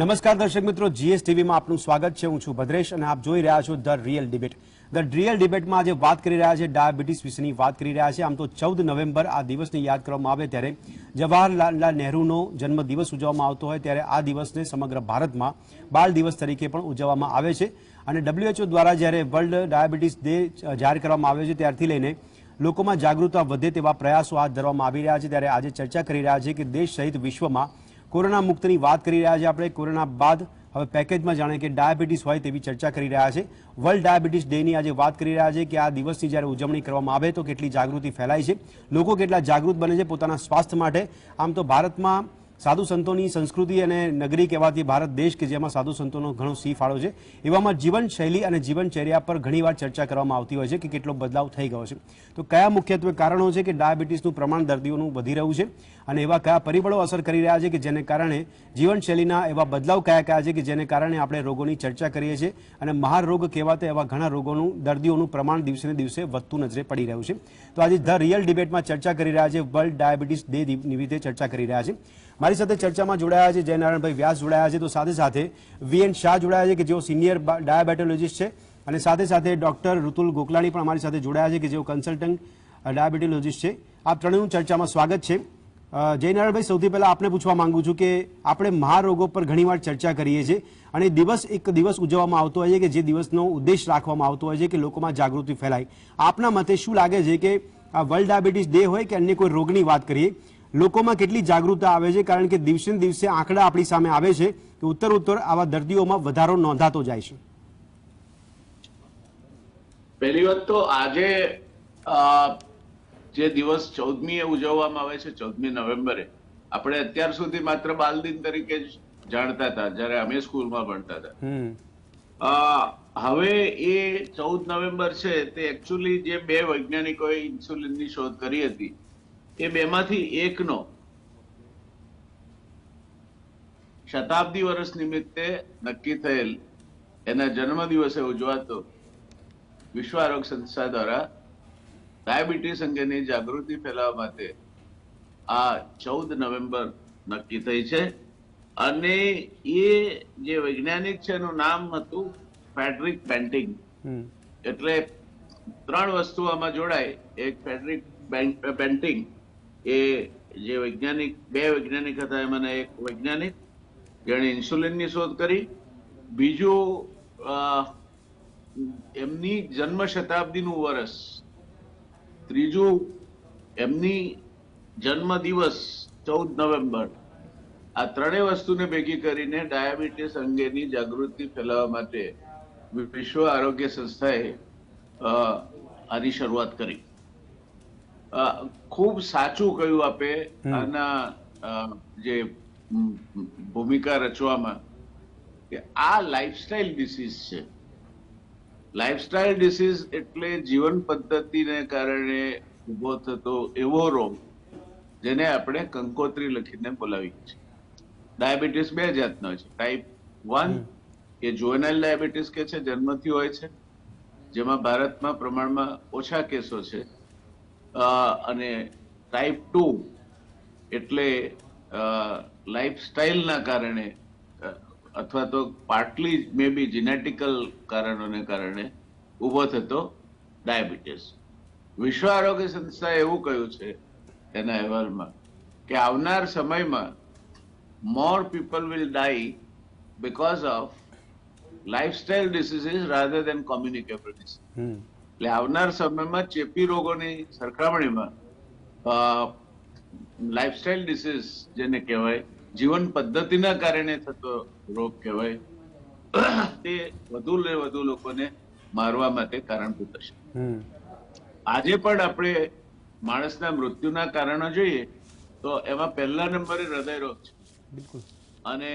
નમસ્કાર દર્શક મિત્રો, જીએસટીવીમાં આપનું સ્વાગત છે. હું છું ભદ્રેશ અને આપ જોઈ રહ્યા છો the real debate. The real ડિબેટમાં આજે વાત કરી રહ્યા છે ડાયાબિટીસ વિશેની વાત કરી રહ્યા છે. આમ તો 14 નવેમ્બર આ દિવસને યાદ કરવામાં આવે ત્યારે જવાહરલાલ નહેરુનો જન્મદિવસ ઉજવવામાં આવતો હોય ત્યારે આ દિવસને સમગ્ર ભારતમાં બાળ દિવસ તરીકે પણ ઉજવવામાં આવે છે. અને WHO દ્વારા જ્યારે વર્લ્ડ ડાયાબિટીસ ડે જાહેર કરવામાં આવ્યો છે ત્યારથી લઈને લોકોમાં જાગૃતતા વધે તેવા પ્રયાસો હાથ ધરવામાં આવી રહ્યા છે. ત્યારે આજે ચર્ચા કરી રહ્યા છે કે દેશ સહિત વિશ્વમાં કોરોના મુક્તની વાત કરી રહ્યા છે. આપણે કોરોના બાદ હવે પેકેજમાં જાણે કે ડાયાબિટીસ હોય તેવી ચર્ચા કરી રહ્યા છે. વર્લ્ડ ડાયાબિટીસ ડેની આજે વાત કરી રહ્યા છે કે આ દિવસની જ્યારે ઉજવણી કરવામાં આવે તો કેટલી જાગૃતિ ફેલાય છે, લોકો કેટલા જાગૃત બને છે પોતાના સ્વાસ્થ્ય માટે. આમ તો ભારતમાં સાધુ સંતોની સંસ્કૃતિ અને નગરી કહેવાતી ભારત દેશ કે જેમાં સાધુ સંતોનો ઘણો સિંહ ફાળો છે, એવામાં જીવનશૈલી અને જીવનચર્યા પર ઘણીવાર ચર્ચા કરવામાં આવતી હોય છે કે કેટલો બદલાવ થઈ ગયો છે. તો કયા મુખ્યત્વે કારણો છે કે ડાયાબિટીસનું પ્રમાણ દર્દીઓનું વધી રહ્યું છે અને એવા કયા પરિબળો અસર કરી રહ્યા છે કે જેને કારણે જીવનશૈલીના એવા બદલાવ કયા કયા છે કે જેને કારણે આપણે રોગોની ચર્ચા કરીએ છીએ અને મહારોગ કહેવાતા એવા ઘણા રોગોનું દર્દીઓનું પ્રમાણ દિવસે ને દિવસે વધતું નજરે પડી રહ્યું છે. તો આજે ધ રિયલ ડિબેટમાં ચર્ચા કરી રહ્યા છે, વર્લ્ડ ડાયાબિટીસ ડે નિમિત્તે ચર્ચા કરી રહ્યા છે. મારી સાથે ચર્ચામાં જોડાયા છે જયનારાયણભાઈ વ્યાસ જોડાયા છે, તો સાથે સાથે VN શાહ જોડાયા છે કે જેઓ સિનિયર ડાયાબેટોલોજીસ્ટ છે, અને સાથે સાથે ડોક્ટર ઋતુલ ગોકલાણી પણ અમારી સાથે જોડાયા છે કે જેઓ કન્સલ્ટન્ટ ડાયાબેટોલોજીસ્ટ છે. આપ ત્રણેયનું ચર્ચામાં સ્વાગત છે. જયનારાયણભાઈ, સૌથી પહેલા આપને પૂછવા માંગુ છું કે આપણે મહારોગો પર ઘણીવાર ચર્ચા કરીએ છીએ અને એક દિવસ ઉજવવામાં આવતો હોય છે કે જે દિવસનો ઉદ્દેશ રાખવામાં આવતો હોય છે કે લોકોમાં જાગૃતિ ફેલાય. આપના મતે શું લાગે છે કે આ વર્લ્ડ ડાયાબિટીસ ડે હોય કે અન્ય કોઈ રોગની વાત કરીએ, લોકોમાં કેટલી જાગૃતતા આવે છે? કારણ કે દિવસે ને દિવસે આંકડા આપણી સામે આવે છે કે ઉત્તર આવા દર્દીઓમાં વધારો નોંધાતો જાય છે. પહેલી વાત તો આજે જે દિવસ 14મીએ ઉજવવામાં આવે છે, 14મી નવેમ્બરે, આપણે અત્યાર સુધી માત્ર બાલ દિન તરીકે જ જાણતા હતા જ્યારે અમે સ્કૂલમાં ભણતા હતા. હવે એ 14 નવેમ્બર છે તે એકચ્યુઅલી જે બે વૈજ્ઞાનિકોએ ઇન્સ્યુલિનની શોધ કરી હતી એ બેમાંથી એકનો શતાબ્દી વર્ષ નિમિત્તે નક્કી થયેલ એના જન્મદિવસે ઉજવાતો વિશ્વ આરોગ્ય સંસ્થા દ્વારા ડાયાબિટીસ અંગેની જાગૃતિ ફેલાવવા માટે આ 14 નવેમ્બર નક્કી થઈ છે. અને એ જે વૈજ્ઞાનિક છે એનું નામ હતું ફ્રેડરિક બેન્ટિંગ. એટલે ત્રણ વસ્તુ આમાં જોડાય. એક ફ્રેડરિક બેન્ટિંગ એ જે બે વૈજ્ઞાનિક હતા એમાંના એક વૈજ્ઞાનિક જેણે ઇન્સ્યુલિનની શોધ કરી, બીજું એમની જન્મ શતાબ્દીનું વર્ષ, ત્રીજું એમની જન્મ દિવસ 14 નવેમ્બર. આ ત્રણેય વસ્તુને ભેગી કરીને ડાયાબિટીસ અંગેની જાગૃતિ ફેલાવવા માટે વિશ્વ આરોગ્ય સંસ્થાએ આની શરૂઆત કરી. ખૂબ સાચું કહ્યું આપે આના જે ભૂમિકા રચવામાં કે આ લાઈફસ્ટાઈલ ડિસીઝ છે. લાઈફસ્ટાઈલ ડિસીઝ એટલે જીવન પદ્ધતિને કારણે ઉભો થતો એવો રોગ જેને આપણે કંકોત્રી લખીને બોલાવીએ છીએ. ડાયાબિટીસ બે જાતનો છે. ટાઈપ 1 એ જુવેનાઇલ ડાયાબિટીસ કે છે, જન્મથી હોય છે, જેમાં ભારતમાં પ્રમાણમાં ઓછા કેસો છે. અને ટાઈપ 2 એટલે લાઈફસ્ટાઈલના કારણે અથવા તો પાર્ટલી મે બી જીનેટિકલ કારણોને કારણે ઉભો થતો ડાયાબિટીસ. વિશ્વ આરોગ્ય સંસ્થાએ એવું કહ્યું છે એના અહેવાલમાં કે આવનાર સમયમાં more people will die because of lifestyle diseases rather than communicable diseases. એટલે આવનાર સમયમાં ચેપી રોગોની સરખામણીમાં લાઈફસ્ટાઈલ ડિસીઝ જેને કહેવાય, જીવન પદ્ધતિના કારણે થતો રોગ કહેવાય, તે વધુ ને વધુ લોકોને મારવા માટે કારણભૂત હશે. આજે પણ આપણે માણસના મૃત્યુના કારણો જોઈએ તો એમાં પહેલા નંબરે હૃદય રોગ છે અને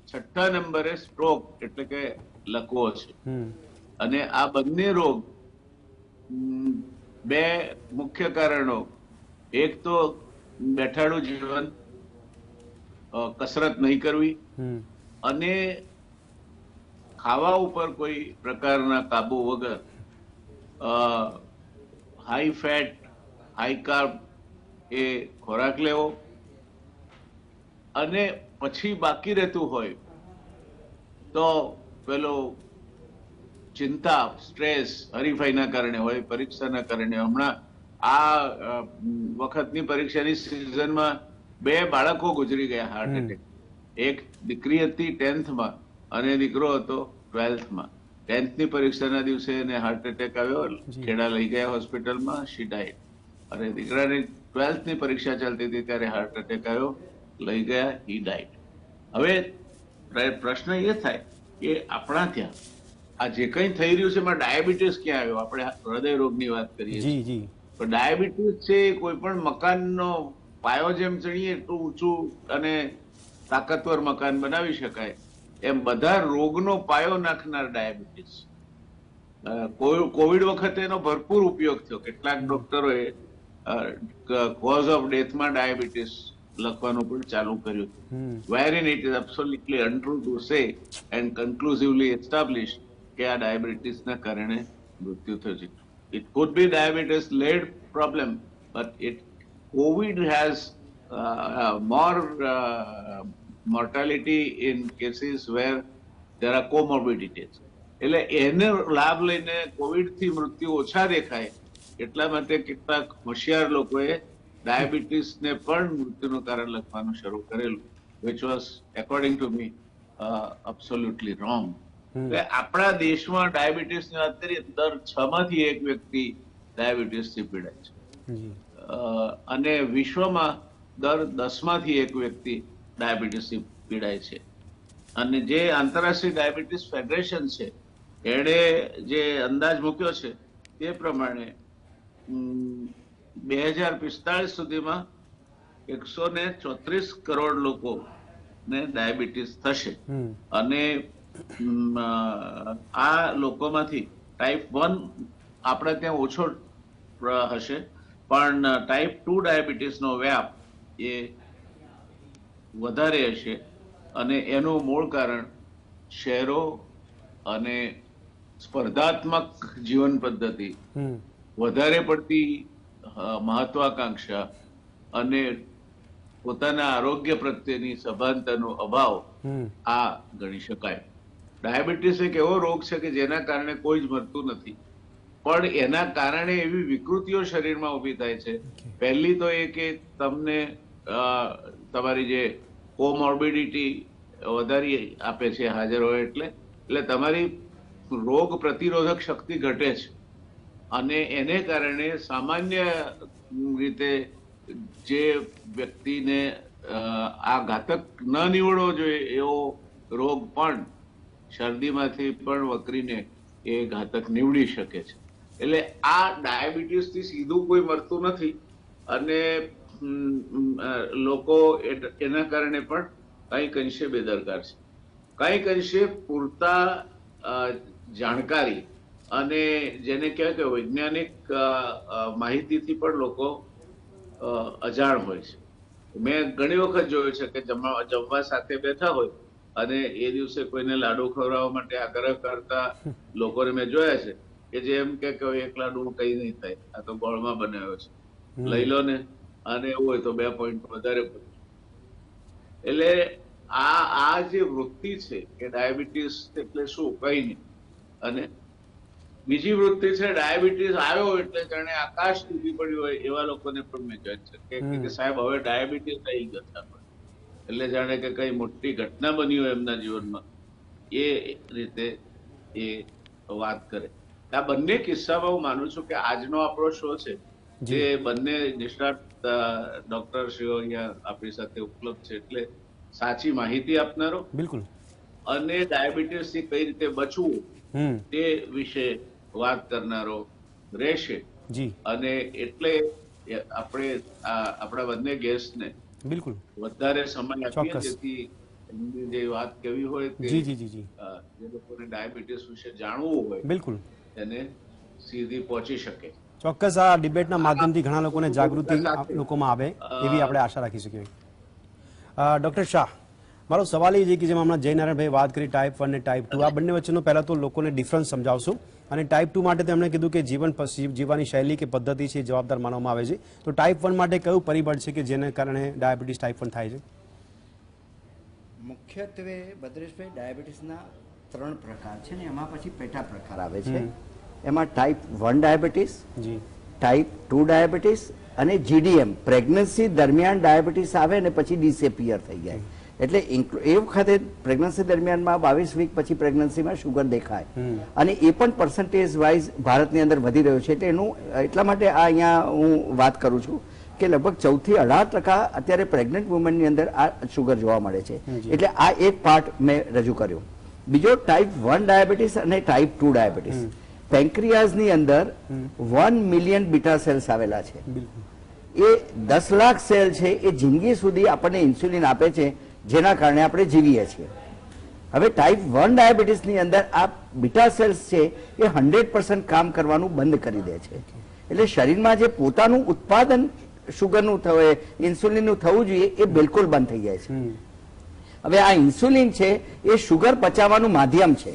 છઠ્ઠા નંબરે સ્ટ્રોક એટલે કે લકવો છે. અને આ બંને રોગ બે મુખ્ય કારણો, એક તો બેઠાડું જીવન, કસરત નહીં કરવી અને ખાવા ઉપર કોઈ પ્રકારના કાબુ વગર હાઈ ફેટ હાઈ કાર્બ એ ખોરાક લેવો અને પછી બાકી રહેતું હોય તો પેલો ચિંતા, સ્ટ્રેસ હરીફાઈના કારણે હોય, પરીક્ષાના કારણે. હમણાં આ વખતની પરીક્ષાની સિઝનમાં 2 બાળકો ગુજરી ગયા હાર્ટ એટેક. એક દીકરી હતી 10th માં અને દીકરો હતો 12th માં. 10th ની પરીક્ષાના દિવસે એને હાર્ટ એટેક આવ્યો, ખેડા લઈ ગયા હોસ્પિટલમાં, શી ડાઈડ. અને દીકરાની 12th ની પરીક્ષા ચાલતી હતી ત્યારે હાર્ટ એટેક આવ્યો, લઈ ગયા, હી ડાઈડ. હવે પ્રશ્ન એ થાય કે આપણા ત્યાં આ જે કંઈ થઈ રહ્યું છે એમાં ડાયાબિટીસ ક્યાં આવ્યો? આપણે હૃદય રોગની વાત કરીએ છીએ, તો ડાયાબિટીસ છે કોઈ પણ મકાનનો પાયો જેમ ચણીએ એટલું ઊંચું અને તાકાતવર મકાન બનાવી શકાય, એમ બધા રોગનો પાયો નાખનાર ડાયાબિટીસ. કોવિડ વખતે એનો ભરપૂર ઉપયોગ થયો. કેટલાક ડોક્ટરોએ કોઝ ઓફ ડેથમાં ડાયાબિટીસ લખવાનું પણ ચાલુ કર્યું હતું. wherein it is absolutely untrue to say and conclusively established કે આ ડાયાબિટીસના કારણે મૃત્યુ થયું છે. It could be diabetes led problem, but COVID has more mortality in cases where there are comorbidities. એટલે એને લાભ લઈને કોવિડ થી મૃત્યુ ઓછા દેખાય એટલા માટે કેટલાક હોશિયાર લોકોએ ડાયાબિટીસને પણ મૃત્યુનું કારણ લખવાનું શરૂ કરેલું, which was according to me absolutely wrong. આપણા દેશમાં ડાયાબિટીસની વાત કરીએ દર 6 માંથી 1 વ્યક્તિ ડાયાબિટીસથી પીડાય છે અને વિશ્વમાં દર 10 માંથી 1 વ્યક્તિ ડાયાબિટીસથી પીડાય છે. અને જે આંતરરાષ્ટ્રીય ડાયાબિટીસ ફેડરેશન છે એણે જે અંદાજ મૂક્યો છે તે પ્રમાણે 2045 સુધીમાં 134 કરોડ લોકોને ડાયાબિટીસ થશે. અને આ લોકોમાંથી ટાઈપ 1 આપણે ત્યાં ઓછો હશે, પણ ટાઈપ 2 ડાયાબિટીસનો વ્યાપ એ વધારે હશે. અને એનું મૂળ કારણ શહેરો અને સ્પર્ધાત્મક જીવન પદ્ધતિ, વધારે પડતી મહત્વાકાંક્ષા અને પોતાના આરોગ્ય પ્રત્યેની સભાનતાનો અભાવ આ ગણી શકાય. ડાયાબિટીસ એક એવો રોગ છે કે જેના કારણે કોઈ જ મરતું નથી, પણ એના કારણે એવી વિકૃતિઓ શરીરમાં ઊભી થાય છે. પહેલી તો એ કે તમને તમારી જે કોમોર્બિડિટી વધારી આપે છે હાજર હોય એટલે તમારી રોગ પ્રતિરોધક શક્તિ ઘટે છે. અને એને કારણે સામાન્ય રીતે જે વ્યક્તિને આ ઘાતક ન નીવડવો જોઈએ એવો રોગ પણ શરદીમાંથી પણ વકરીને એ ઘાતક નીવડી શકે છે. એટલે આ ડાયાબિટીસથી સીધું કોઈ મરતું નથી અને લોકો એના કારણે પણ કંઈક અંશે બેદરકાર છે. કંઈક અંશે પૂરતા જાણકારી અને જેને કહેવાય કે વૈજ્ઞાનિક માહિતીથી પણ લોકો અજાણ હોય છે. મેં ઘણી વખત જોયું છે કે જમવા સાથે બેઠા હોય અને એ દિવસે કોઈને લાડુ ખવડાવવા માટે આગ્રહ કરતા લોકોને મેં જોયા છે કે જે એમ કે 1 લાડુ કઈ નહીં થાય, આ તો ગોળમાં બનાવ્યો છે, લઈ લો ને, અને એવું હોય તો 2 પોઈન્ટ વધારે. એટલે આ જે વૃત્તિ છે કે ડાયાબિટીસ એટલે શું, કઈ નહીં. અને બીજી વૃત્તિ છે ડાયાબિટીસ આવ્યો એટલે જાણે આકાશ તૂટી પડ્યું હોય એવા લોકોને પણ મેં જોયા છે કે સાહેબ હવે ડાયાબિટીસ આવી ગયા, એટલે જાણે કે કઈ મોટી ઘટના બની હોય એમના જીવનમાં, એ રીતે એ વાત કરે. આ બંને કિસ્સામાં હું માનું છું કે આજનો આપણો શો છે જે બંને નિષ્ણાત ડોક્ટરશ્રીઓ અહીંયા આપણી સાથે ઉપલબ્ધ છે, એટલે સાચી માહિતી આપનારો બિલકુલ અને ડાયાબિટીસ થી કઈ રીતે બચવું તે વિશે વાત કરનારો રહેશે. અને એટલે આપણે આપણા બંને ગેસ્ટને બિલકુલ વધારે સમય આપીએ જેથી એમની જે વાત કેવી હોય તે જે લોકોને ડાયાબિટીસ વિશે જાણવું હોય બિલકુલ એને સીધી પહોંચી શકે. ચોક્કસ આ ડિબેટના માધ્યમથી ઘણા લોકોને જાગૃતિ લોકોમાં આવે એવી આપણે આશા રાખી શકીએ. ડોક્ટર શાહ, મારો સવાલ એ છે કે જેમ હમણાં જયનારાયણભાઈ વાત કરી ટાઈપ 1 અને ટાઈપ 2, આ બંને વચ્ચેનો પહેલા તો લોકોને ડિફરન્સ સમજાવશું. અને ટાઈપ 2 માટે તેમણે કીધું કે જીવવાની શૈલી કે પદ્ધતિ છે જવાબદાર માનવામાં આવે છે, તો ટાઈપ 1 માટે કયું પરિબળ છે કે જેને કારણે ડાયાબિટીસ ટાઈપ 1 થાય છે? મુખ્યત્વે ભદ્રેશભાઈ ડાયાબિટીસના 3 પ્રકાર છે ને એમાં પછી પેટા પ્રકાર આવે છે. એમાં ટાઈપ 1 ડાયાબિટીસ, જી ટાઈપ 2 ડાયાબિટીસ અને GDM પ્રેગ્નન્સી દરમિયાન ડાયાબિટીસ આવે ને પછી ડિસેપિયર થઈ જાય. એટલે એ વખતે પ્રેગ્નન્સી દરમિયાનમાં 22 વીક પછી પ્રેગ્નન્સીમાં શુગર દેખાય અને એ પણ પર્સન્ટેજ વાઇઝ ભારતની અંદર વધી રહ્યો છે. એટલે એનું એટલા માટે આ અહીંયા હું વાત કરું છું કે લગભગ 14 થી 18% અત્યારે પ્રેગ્નન્ટ વુમનની અંદર આ શુગર જોવા મળે છે. એટલે આ એક પાર્ટ મેં રજૂ કર્યો. બીજો ટાઈપ 1 ડાયાબિટીસ અને ટાઈપ 2 ડાયાબિટીસ. પેન્ક્રિયાઝની અંદર 1 મિલિયન બીટા સેલ્સ આવેલા છે. એ 10 લાખ સેલ છે એ જિંદગી સુધી આપણને ઇન્સ્યુલિન આપે છે, જેના કારણે આપણે જીવીએ છીએ. હવે ટાઈપ 1 ડાયાબિટીસની અંદર આ બીટા સેલ્સ છે એ 100% કામ કરવાનું બંધ કરી દે છે. એટલે શરીરમાં જે પોતાનું ઉત્પાદન શુગરનું થવું, ઇન્સ્યુલિનનું થવું જોઈએ એ બિલકુલ બંધ થઈ જાય છે. હવે આ ઇન્સ્યુલિન છે એ શુગર પચાવવાનું માધ્યમ છે.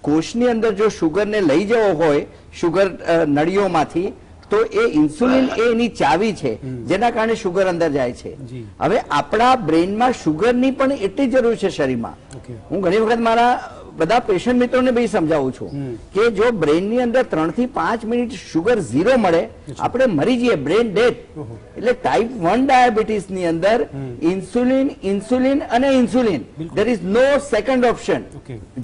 કોષની અંદર જો શુગરને લઈ જવો હોય શુગર નળીઓમાંથી, તો એ ઇન્સ્યુલિન એની ચાવી છે જેના કારણે શુગર અંદર જાય છે. હવે આપણા બ્રેઇનમાં શુગરની પણ એટલી જરૂર છે શરીરમાં. હું ઘણી વખત મારા બધા પેશન્ટ મિત્રોને બી સમજાવું છું કે જો બ્રેઇનની અંદર 3 થી 5 મિનિટ શુગર 0 મળે આપણે મરી જઈએ, બ્રેઇન ડેડ. એટલે ટાઈપ 1 ડાયાબિટીસ ની અંદર ઇન્સ્યુલિન, ઇન્સ્યુલિન અને insulin, there is no second option.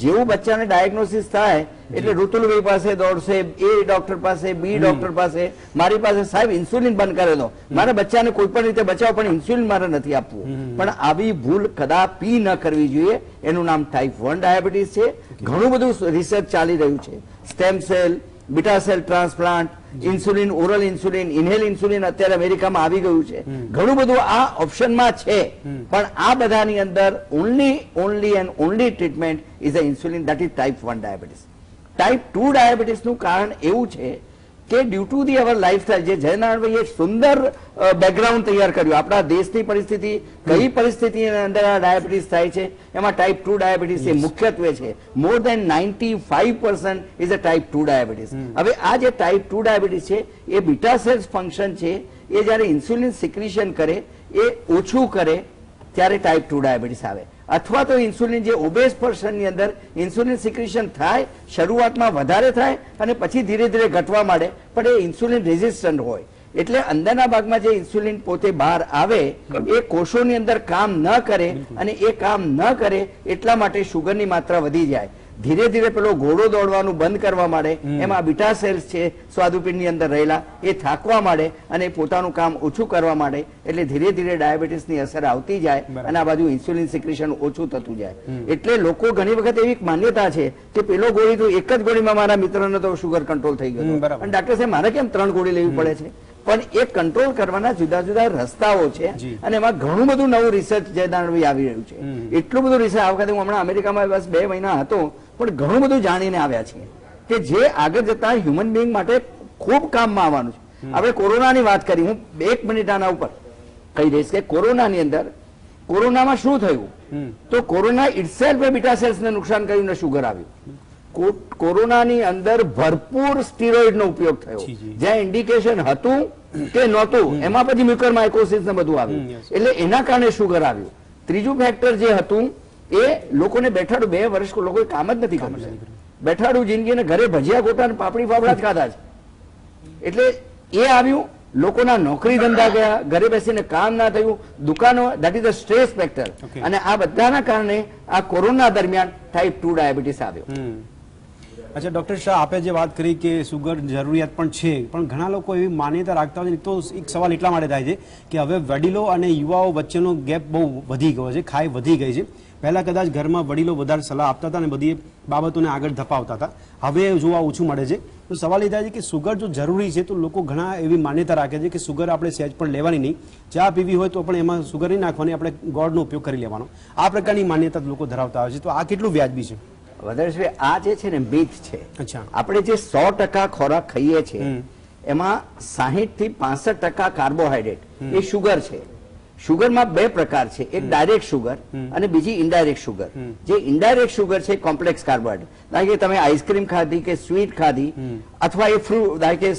જેવું બચ્ચાને ડાયગ્નોસિસ થાય એટલે ઋતુલભાઈ પાસે દોડશે, એ ડોક્ટર પાસે, બી ડોક્ટર પાસે, મારી પાસે, સાહેબ ઇન્સ્યુલિન બંધ કરે દો, મારા બચ્ચાને કોઈ પણ રીતે બચાવો પણ ઇન્સ્યુલિન મારે નથી આપવું. પણ આવી ભૂલ કદાપી ન કરવી જોઈએ. એનું નામ ટાઈપ 1 ડાયાબિટીસ છે. ઘણું બધું રિસર્ચ ચાલી રહ્યું છે. Stem cell, beta cell transplant, insulin, oral insulin, inhale insulin અત્યારે અમેરિકામાં આવી ગયું છે. ઘણું બધું આ ઓપ્શનમાં છે. પણ આ બધાની અંદર only and only treatment is a insulin, that is type 1 diabetes. Type 2 ડાયાબિટીસનું કારણ એવું છે કે due to the our lifestyle, જે જયનારાયણભાઈએ એક સુંદર બેકગ્રાઉન્ડ તૈયાર કર્યું, આપણા દેશની પરિસ્થિતિ, કઈ પરિસ્થિતિની અંદર આ ડાયાબિટીસ થાય છે, એમાં ટાઈપ 2 ડાયાબિટીસ એ મુખ્યત્વે છે. મોર દેન 95% ઇઝ અ ટાઈપ 2 ડાયાબિટીસ. હવે આ જે ટાઈપ 2 ડાયાબિટીસ છે એ બીટા સેલ્સ ફંક્શન છે એ જ્યારે ઇન્સ્યુલિન સિક્રિશન કરે એ ઓછું કરે ત્યારે ટાઈપ 2 ડાયાબિટીસ આવે. અથવા તો ઇન્સ્યુલિન જે ઓબેસ પર્સનની અંદર ઇન્સ્યુલિન સિક્રિશન થાય, શરૂઆતમાં વધારે થાય અને પછી ધીરે ધીરે ઘટવા માંડે, પણ એ ઇન્સ્યુલિન રેઝિસ્ટન્ટ હોય. એટલે અંદરના ભાગમાં જે ઇન્સ્યુલિન પોતે બહાર આવે એ કોષોની અંદર કામ ન કરે, અને એ કામ ન કરે એટલા માટે શુગરની માત્રા વધી જાય. ધીરે ધીરે પેલો ઘોડો દોડવાનું બંધ કરવા માંડે. એમાં બીટા સેલ્સ છે સ્વાદુપિંડની અંદર રહેલા એ થાકવા માંડે અને પોતાનું કામ ઓછું કરવા માંડે. એટલે ધીરે ધીરે ડાયાબિટીસની અસર આવતી જાય અને આ બાજુ ઇન્સ્યુલિન સિક્રેશન ઓછું થતું જાય. એટલે લોકો ઘણી વખત એવી માન્યતા છે કે પેલો ગોળી તો એક જ ગોળીમાં મારા મિત્રને તો શુગર કંટ્રોલ થઈ ગયો, અને ડાક્ટર સાહેબ મારે કેમ 3 ગોળી લેવી પડે છે? પણ એ કંટ્રોલ કરવાના જુદા જુદા રસ્તાઓ છે અને એમાં ઘણું બધું નવું રિસર્ચ જયનારાયણભાઈ આવી રહ્યું છે. એટલું બધું રિસર્ચ આ વખતે હું હમણાં અમેરિકામાં બસ 2 મહિના હતો, પણ ઘણું બધું જાણીને આવ્યા છીએ કે જે આગળ જતા હ્યુમન બિંગ માટે ખૂબ કામમાં આવવાનું છે. આપણે કોરોનાની વાત કરી, હું 1 મિનિટ આના ઉપર કહી દઈશ કે કોરોનાની અંદર, કોરોનામાં શું થયું તો કોરોના ઇટસેલ્ફ બીટા સેલ્સને નુકસાન કર્યું ને શુગર આવ્યું. કોરોનાની અંદર ભરપૂર સ્ટીરોઇડનો ઉપયોગ થયો, જ્યાં ઇન્ડિકેશન હતું કે નહોતું એમાં પછી મ્યુકર માઇકોસિસ ને બધું આવ્યું, એટલે એના કારણે શુગર આવ્યું. ત્રીજું ફેક્ટર જે હતું એ લોકોને બેઠાડું, 2 વર્ષ લોકોએ કામ જ નથી કર્યું, બેઠાડું જિંદગીને ઘરે ભજીયા ગોટા પાપડી ફાફડા જ ખાધા છે. એટલે એ આવ્યું, લોકોના નોકરી ધંધા ગયા, ઘરે બેસીને કામ ના થયું, દુકાનો, that is the stress factor. અને આ બધાના કારણે આ કોરોના દરમિયાન ટાઈપ 2 ડાયાબિટીસ આવ્યો. અચ્છા ડોક્ટર શાહ, આપે જે વાત કરી કે સુગર જરૂરિયાત પણ છે, પણ ઘણા લોકો એવી માન્યતા રાખતા હોય છે. તો એક સવાલ એટલા માટે થાય છે કે હવે વડીલો અને યુવાઓ વચ્ચેનો ગેપ બહુ વધી ગયો છે, ખાઈ વધી ગઈ છે. પહેલા કદાચ ઘરમાં વડીલો વધારે સલાહ આપતા હતા અને બધી બાબતોને આગળ ધપાવતા હતા, હવે જોવા ઓછું મળે છે. તો સવાલ એ થાય છે કે સુગર જો જરૂરી છે તો લોકો ઘણા એવી માન્યતા રાખે છે કે સુગર આપણે સહેજ પણ લેવાની નહીં, ચા પીવી હોય તો પણ એમાં સુગર નહીં નાખવાની, આપણે ગોળનો ઉપયોગ કરી લેવાનો, આ પ્રકારની માન્યતા લોકો ધરાવતા હોય છે. તો આ કેટલું વ્યાજબી છે? વદરેશભાઈ, આ જે છે ને મિથ છે. આપણે જે 100% ખોરાક ખાઈએ છીએ એમાં 60 થી 65% કાર્બોહાઈડ્રેટ એ શુગર છે. શુગરમાં 2 પ્રકાર છે, એક ડાયરેક્ટ શુગર અને બીજી ઇનડાયરેક્ટ શુગર. જે ઇનડાયરેક્ટ શુગર છે કોમ્પ્લેક્સ કાર્બોહાઈડ્રેટ, કારણ કે તમે આઈસ્ક્રીમ ખાધી કે સ્વીટ ખાધી અથવા એ ફ્રૂટ, કે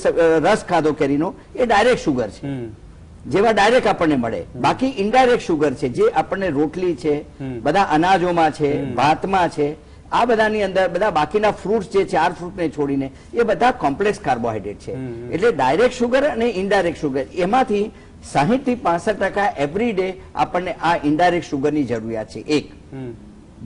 રસ ખાધો કેરીનો, એ ડાયરેક્ટ શુગર છે. જેવા ડાયરેક્ટ આપણને મળે. બાકી ઇનડાયરેક્ટ શુગર છે જે આપણને રોટલી છે, બધા અનાજોમાં છે, ભાતમાં છે, આ બધાની અંદર બધા બાકીના ફ્રૂટ્સ જે 4 ફ્રૂટને છોડીને એ બધા કોમ્પ્લેક્સ કાર્બોહાઈડ્રેટ છે. એટલે ડાયરેક્ટ શુગર અને ઇનડાયરેક્ટ શુગર એમાંથી 60 થી 65% એવરી ડે આપણને આ ઇનડાયરેક્ટ શુગરની જરૂરિયાત છે.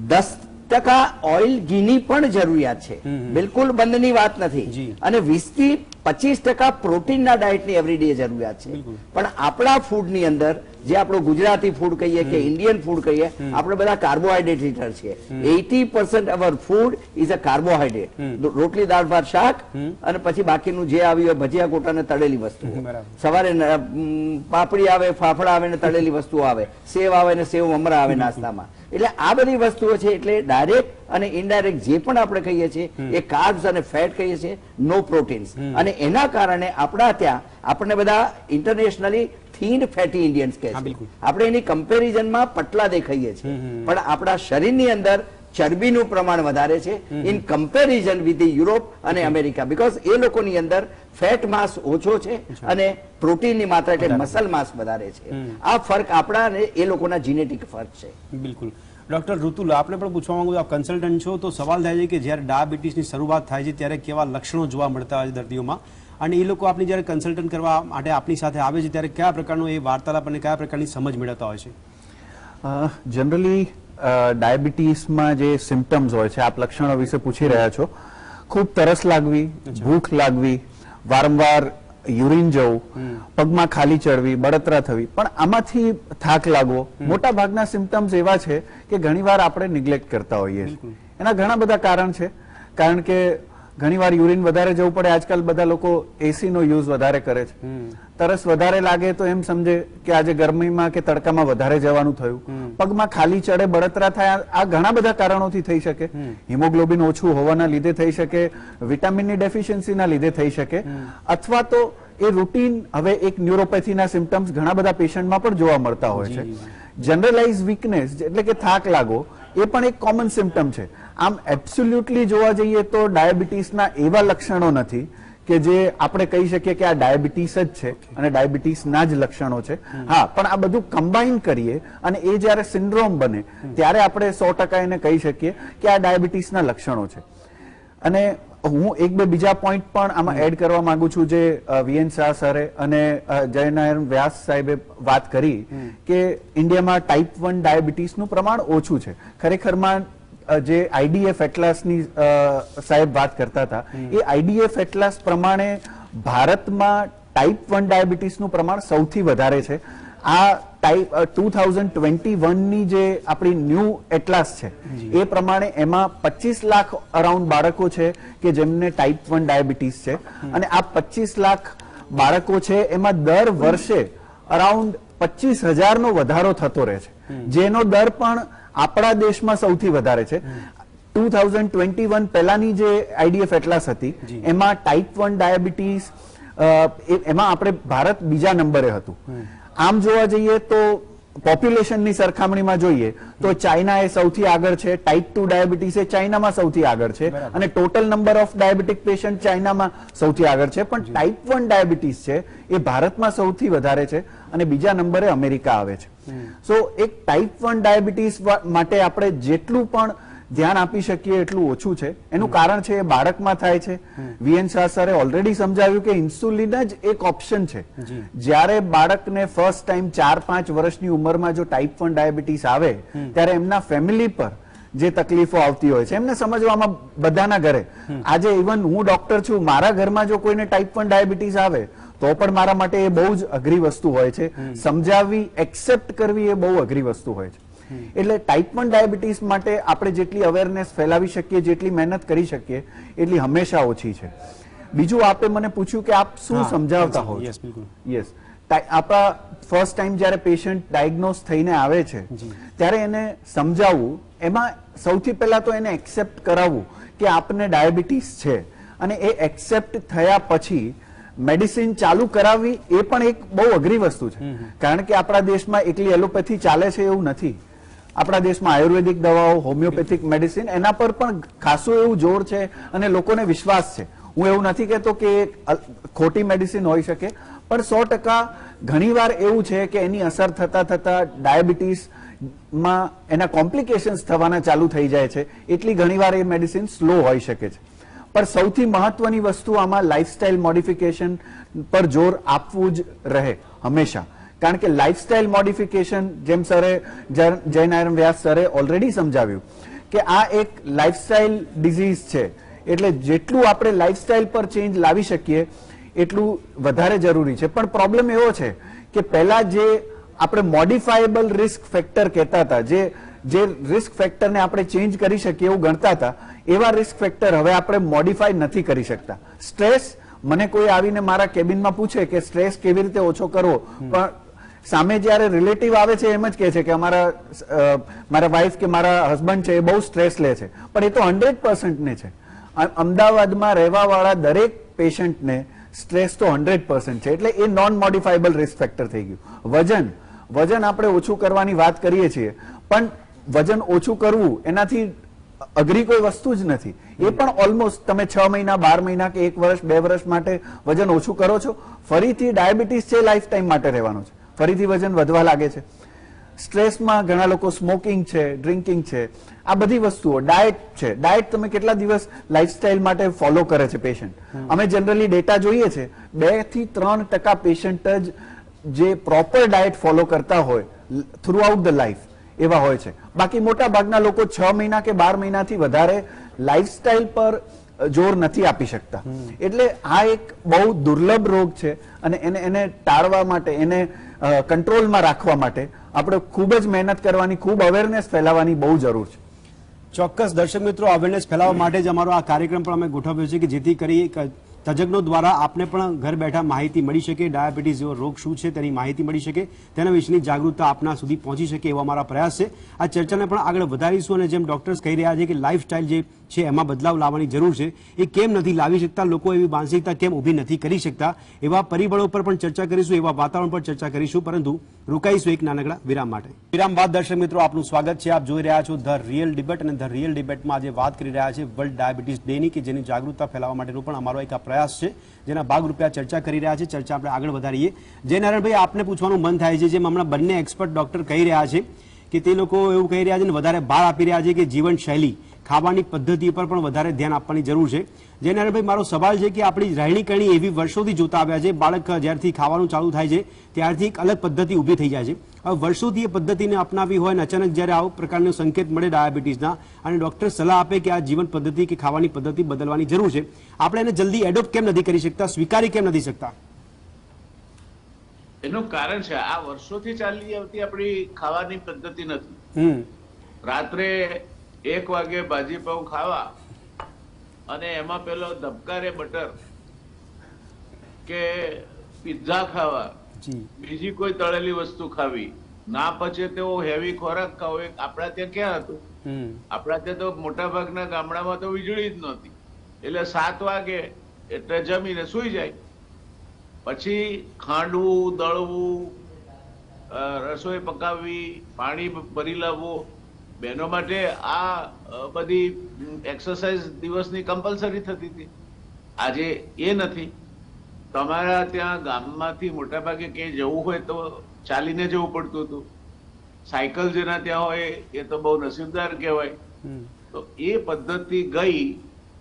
10% ઓઇલ ઘીની પણ જરૂરિયાત છે, બિલકુલ બંધની વાત નથી. અને 20 થી 25% પ્રોટીનના ડાયટની એવરીડે જરૂરિયાત છે. પણ આપણા ફૂડની અંદર જે આપણો ગુજરાતી ફૂડ કહીએ કે ઇન્ડિયન ફૂડ કહીએ, આપણે બધા કાર્બોહાઈડ્રેટ ઇટર છીએ. 80% our food is a carbohydrate. રોટલી દાળ ભાત શાક અને પછી બાકીનું જે આવ્યું હોય ભજીયા ગોટા ને તળેલી વસ્તુ. સવારે પાપડી આવે, ફાફડા આવે ને તળેલી વસ્તુઓ આવે, સેવ આવે ને સેવ મમરા આવે નાસ્તામાં. એટલે આ બધી વસ્તુઓ છે. એટલે ડાયરેક્ટ અને ઇનડાયરેક્ટ જે પણ આપણે કહીએ છીએ એ કાર્બ્સ અને ફેટ કહીએ છીએ, નો પ્રોટીન્સ. અને એના કારણે આપણા ત્યાં આપણે બધા ઇન્ટરનેશનલી થીન ફેટી ઇન્ડિયન્સ કહે છે. આપણે એની કમ્પેરિઝનમાં પટલા દેખાઈએ છીએ, પણ આપણા શરીરની અંદર ચરબીનું પ્રમાણ વધારે છે ઇન કમ્પેરિઝન વિથ યુરોપ અને અમેરિકા. બીકોઝ એ લોકોની અંદર ફેટ માસ ઓછો છે અને પ્રોટીનની માત્રા એટલે મસલ માસ વધારે છે. આ ફરક આપણા અને એ લોકોના જીનેટિક ફરક છે. બિલકુલ. ડોક્ટર ઋતુલ, આપણે પણ પૂછવા માંગુ છું, આપ કન્સલ્ટન્ટ છો, તો સવાલ થાય છે કે જ્યારે ડાયાબિટીસની શરૂઆત થાય છે ત્યારે કેવા લક્ષણો જોવા મળતા હોય છે દર્દીઓમાં, અને એ લોકો આપણી જ્યારે કન્સલ્ટન્ટ કરવા માટે આપણી સાથે આવે છે ત્યારે કયા પ્રકારનો એ વાર્તાલાપ અને કયા પ્રકારની સમજ મેળવતા હોય છે? જનરલી ડાયાબિટીસમાં જે સિમ્ટમ્સ હોય છે, આપ લક્ષણો વિશે પૂછી રહ્યા છો, ખૂબ તરસ લાગવી, ભૂખ લાગવી, વારંવાર યુરિન જવું, પગમાં ખાલી ચડવી, બળતરા થવી, પણ આમાંથી થાક લાગવો, મોટા ભાગના સિમ્ટમ્સ એવા છે કે ઘણીવાર આપણે નિગ્લેક્ટ કરતા હોઈએ છીએ. એના ઘણા બધા કારણ છે. કારણ કે ઘણીવાર યુરિન વધારે જવું પડે, આજકાલ બધા લોકો એસી નો યુઝ વધારે કરે છે. તરસ વધારે લાગે તો એમ સમજે કે આજે ગરમીમાં કે તડકામાં વધારે જવાનું થયું. પગમાં ખાલી ચડે, બળતરા થાય, આ ઘણા બધા કારણોથી થઈ શકે. હિમોગ્લોબિન ઓછું હોવાના લીધે થઈ શકે, વિટામિનની ડેફિશિયન્સીના લીધે થઈ શકે, અથવા તો એ રૂટીન હવે એક ન્યુરોપેથીના સિમ્ટમ્સ ઘણા બધા પેશન્ટમાં પણ જોવા મળતા હોય છે. જનરલાઇઝ વીકનેસ એટલે કે થાક લાગવો એ પણ એક કોમન સિમ્ટમ છે. આમ એબ્સોલ્યુટલી જોવા જઈએ તો ડાયાબિટીસના એવા લક્ષણો નથી કે જે આપણે કહી શકીએ કે આ ડાયાબિટીસ જ છે અને ડાયાબિટીસના જ લક્ષણો છે. હા, પણ આ બધું કમ્બાઈન કરીએ અને એ જ્યારે સિન્ડ્રોમ બને ત્યારે આપણે 100% એને કહી શકીએ કે આ ડાયાબિટીસના લક્ષણો છે. અને હું એક બે બીજા પોઈન્ટ પણ આમાં એડ કરવા માંગુ છું, જે વીએન શાહ સરે અને જયનારાયણ વ્યાસ સાહેબે વાત કરી કે ઇન્ડિયામાં ટાઈપ 1 ડાયાબિટીસનું પ્રમાણ ઓછું છે. ખરેખરમાં જે આઈડીએફ એટલાસની સાહેબ વાત કરતા હતા, એ આઈડીએફ એટલાસ પ્રમાણે ભારતમાં ટાઈપ 1 ડાયાબિટીસનું પ્રમાણ સૌથી વધારે છે. આ ટાઈપ 2021 ની જે આપણી ન્યૂ એટલાસ છે એ પ્રમાણે એમાં 25 લાખ અરાઉન્ડ બાળકો છે કે જેમને ટાઈપ 1 ડાયાબિટીસ છે. અને આ 25 લાખ બાળકો છે એમાં દર વર્ષે અરાઉન્ડ 25,000 નો વધારો થતો રહે છે, જેનો દર પણ આપણા દેશમાં સૌથી વધારે છે. 2021 પહેલાની જે આઈડીએફ એટલાસ હતી એમાં ટાઈપ 1 ડાયાબિટીસ એમાં આપણે ભારત બીજા નંબરે હતું. આમ જોવા જઈએ તો પોપ્યુલેશનની સરખામણીમાં જોઈએ તો ચાઇના એ સૌથી આગળ છે, ટાઈપ 2 ડાયાબિટીસ એ ચાઇનામાં સૌથી આગળ છે, અને total number of diabetic patient ચાઇનામાં સૌથી આગળ છે. પણ ટાઈપ 1 ડાયાબિટીસ છે એ ભારતમાં સૌથી વધારે છે અને બીજા નંબરે અમેરિકા આવે છે. સો એક ટાઈપ 1 ડાયાબિટીસ માટે આપણે જેટલું પણ ધ્યાન આપી શકીએ એટલું ઓછું છે. એનું કારણ છે એ બાળકમાં થાય છે. વીએન શાહ સરે ઓલરેડી સમજાવ્યું કે ઇન્સ્યુલિન જ એક ઓપ્શન છે. જ્યારે બાળકને ફર્સ્ટ ટાઈમ 4-5 વર્ષની ઉંમરમાં જો ટાઈપ 1 ડાયાબિટીસ આવે ત્યારે એમના ફેમિલી પર જે તકલીફો આવતી હોય છે એમને સમજવામાં બધાના ઘરે, આજે ઇવન હું ડોક્ટર છું, મારા ઘરમાં જો કોઈને ટાઈપ 1 ડાયાબિટીસ આવે તો પણ મારા માટે એ બહુ જ અઘરી વસ્તુ હોય છે. સમજાવવી, એક્સેપ્ટ કરવી એ બહુ અઘરી વસ્તુ હોય છે. એટલે ટાઈપ 1 ડાયાબિટીસ માટે આપણે જેટલી અવેરનેસ ફેલાવી શકીએ, જેટલી મહેનત કરી શકીએ એટલી હંમેશા ઓછી છે. બીજું આપે મને પૂછ્યું કે આપ શું સમજાવતા હો? યસ, આપણા ફર્સ્ટ ટાઈમ જ્યારે પેશન્ટ ડાયગ્નોઝ થઈને આવે છે ત્યારે એને સમજાવવું, એમાં સૌથી પહેલા તો એને એક્સેપ્ટ કરાવવું કે આપને ડાયાબિટીસ છે, અને એ એક્સેપ્ટ થયા પછી મેડિસિન ચાલુ કરાવવી એ પણ એક બહુ અઘરી વસ્તુ છે. કારણ કે આપણા દેશમાં એકલી એલોપેથી ચાલે છે એવું નથી. આપણા દેશમાં આયુર્વેદિક દવાઓ, હોમિયોપેથિક મેડિસિન, એના પર પણ ખાસું એવું જોર છે અને લોકોને વિશ્વાસ છે. હું એવું નથી કહેતો કે ખોટી મેડિસિન હોઈ શકે, પણ 100% ઘણીવાર એવું છે કે એની અસર થતા થતા ડાયાબિટીસ માં એના કોમ્પ્લિકેશન્સ થવાના ચાલુ થઈ જાય છે, એટલી ઘણીવાર એ મેડિસિન સ્લો હોઈ શકે છે. પણ સૌથી મહત્વની વસ્તુ આમાં લાઇફસ્ટાઇલ મોડિફિકેશન પર જોર આપવું જ રહે હંમેશા. કારણ કે લાઇફસ્ટાઇલ મોડિફિકેશન, જેમ જય નારાયણ વ્યાસ સરે ઓલરેડી સમજાવ્યું કે આ એક લાઇફસ્ટાઇલ ડિઝીઝ છે, એટલે જેટલું આપણે લાઇફસ્ટાઇલ પર ચેન્જ લાવી શકીએ એટલું વધારે જરૂરી છે. પણ પ્રોબ્લેમ એવો છે કે પહેલા જે આપણે મોડિફાયેબલ રિસ્ક ફેક્ટર કહેતા હતા, જે રિસ્ક ફેક્ટરને આપણે ચેન્જ કરી શકીએ એવું ગણતા હતા, એવા રિસ્ક ફેક્ટર હવે આપણે મોડિફાઈ નથી કરી શકતા. સ્ટ્રેસ, મને કોઈ આવીને મારા કેબિનમાં પૂછે કે સ્ટ્રેસ કેવી રીતે ઓછો કરવો, પણ સામે જયારે રિલેટિવ આવે છે એમ જ કહે છે કે મારા વાઇફ કે મારા હસબન્ડ છે એ બહુ સ્ટ્રેસ લે છે, પણ એ તો 100% ને છે. અમદાવાદમાં રહેવા વાળા દરેક પેશન્ટને સ્ટ્રેસ તો 100% છે, એટલે એ નોન મોડિફાયેબલ રિસ્ક ફેક્ટર થઈ ગયું. વજન આપણે ઓછું કરવાની વાત કરીએ છીએ, પણ વજન ઓછું કરવું એનાથી અઘરી કોઈ વસ્તુ જ નથી. એ પણ ઓલમોસ્ટ તમે 6 મહિના, 12 મહિના કે 1 વર્ષ, 2 વર્ષ માટે વજન ઓછું કરો છો, ફરીથી ડાયાબિટીસ છે લાઈફ ટાઈમ માટે રહેવાનો છે, ફરીથી વજન વધવા લાગે છે. સ્ટ્રેસમાં ઘણા લોકો સ્મોકિંગ છે, ડ્રિંકિંગ છે, આ બધી વસ્તુઓ, ડાયટ છે, ડાયટ તમે કેટલા દિવસ લાઈફસ્ટાઈલ માટે ફોલો કરે છે પેશન્ટ. અમે જનરલી ડેટા જોઈએ છે, 2 થી 3% પેશન્ટ જ જે પ્રોપર ડાયટ ફોલો કરતા હોય થ્રુ આઉટ ધ લાઈફ એવા હોય છે. બાકી મોટા ભાગના લોકો 6 મહિના કે 12 મહિનાથી વધારે લાઈફસ્ટાઈલ પર જોર નથી આપી શકતા. એટલે આ એક બહુ દુર્લભ રોગ છે અને એને ટાળવા માટે, એને કંટ્રોલમાં રાખવા માટે આપણે ખૂબ જ મહેનત કરવાની, ખૂબ અવેરનેસ ફેલાવવાની બહુ જરૂર છે. ચોક્કસ દર્શક મિત્રો, અવેરનેસ ફેલાવવા માટે જ અમારો આ કાર્યક્રમ પણ અમે ગોઠવ્યો છે કે જેથી કરી તજજ્ઞો દ્વારા આપને પણ ઘર બેઠા માહિતી મળી શકે, ડાયાબિટીસ જેવો રોગ શું છે તેની માહિતી મળી શકે, તેના વિશેની જાગૃતતા આપના સુધી પહોંચી શકે એવો અમારા પ્રયાસ છે. આ ચર્ચાને પણ આગળ વધારીશું અને જેમ ડોક્ટર્સ કહી રહ્યા છે કે લાઈફસ્ટાઈલ જે છે એમાં બદલાવ લાવવાની જરૂર છે, એ કેમ નથી લાવી શકતા, લોકો એવી માનસિકતા કેમ ઊભી નથી કરી શકતા, એવા પરિબળો પર પણ ચર્ચા કરીશું, એવા વાતાવરણ પર ચર્ચા કરીશું. પરંતુ રોકાઈશું એક નાનકડા વિરામ માટે. વિરામ બાદ દર્શક મિત્રો આપનું સ્વાગત છે. આપ જોઈ રહ્યા છો ધ રિયલ ડિબેટ અને ધ રિયલ ડિબેટમાં આજે વાત કરી રહ્યા છે વર્લ્ડ ડાયાબિટીસ ડેની, કે જેની જાગૃતતા ફેલાવવા માટેનો પણ અમારો એક પ્રયાસ છે, જેના ભાગરૂપે આ ચર્ચા કરી રહ્યા છે. ચર્ચા આપણે આગળ વધારીએ. જય નારાયણભાઈ, આપને પૂછવાનું મન થાય છે, જેમ હમણાં બંને એક્સપર્ટ ડોક્ટર કહી રહ્યા છે કે તે લોકો એવું કહી રહ્યા છે અને વધારે ભાર આપી રહ્યા છે કે જીવનશૈલી, ખાવાની પદ્ધતિ પર પણ વધારે ધ્યાન આપવાની જરૂર છે. જય નારાયણભાઈ, મારો સવાલ છે કે આપણી રહેણી કરણી એવી વર્ષોથી જોતા આવ્યા છે, બાળક જ્યારથી ખાવાનું ચાલુ થાય છે ત્યારથી એક અલગ પદ્ધતિ ઊભી થઈ જાય છે. હવે વર્ષોથી એ પદ્ધતિને અપનાવી હોય અને અચાનક જ્યારે આવો પ્રકારનો સંકેત મળે ડાયાબિટીસના અને ડોક્ટર સલાહ આપે કે આ જીવન પદ્ધતિ કે ખાવાની પદ્ધતિ બદલવાની જરૂર છે, આપણે એને જલ્દી એડોપ્ટ કેમ નથી કરી શકતા, સ્વીકારી કેમ નથી શકતા? એનું કારણ છે આ વર્ષોથી ચાલી આવતી આપણી ખાવાની પદ્ધતિ નથી. રાત્રે 1 વાગે ભાજી પાઉં ખાવા અને એમાં પેલો ધબકારે બટર કે પિઝા ખાવા, બીજી કોઈ તળેલી વસ્તુ ખાવી, ના પચે તેવો હેવી ખોરાક ખાવો, આપણા ત્યાં ક્યાં હતું? આપણા ત્યાં તો મોટા ભાગના ગામડામાં તો વીજળી જ નહોતી, એટલે 7 વાગે એટલે જમીને સુઈ જાય. પછી ખાંડવું, દળવું, રસોઈ પકાવવી, પાણી ભરી લાવવું, બહેનો માટે આ બધી એક્સરસાઇઝ દિવસની કમ્પલસરી થતી હતી. આજે એ નથી. તમારા ત્યાં ગામમાંથી મોટા ભાગે ક્યાંય જવું હોય તો ચાલીને જવું પડતું હતું. સાયકલ જેના ત્યાં હોય એ તો બહુ નસીબદાર કહેવાય. તો એ પદ્ધતિ ગઈ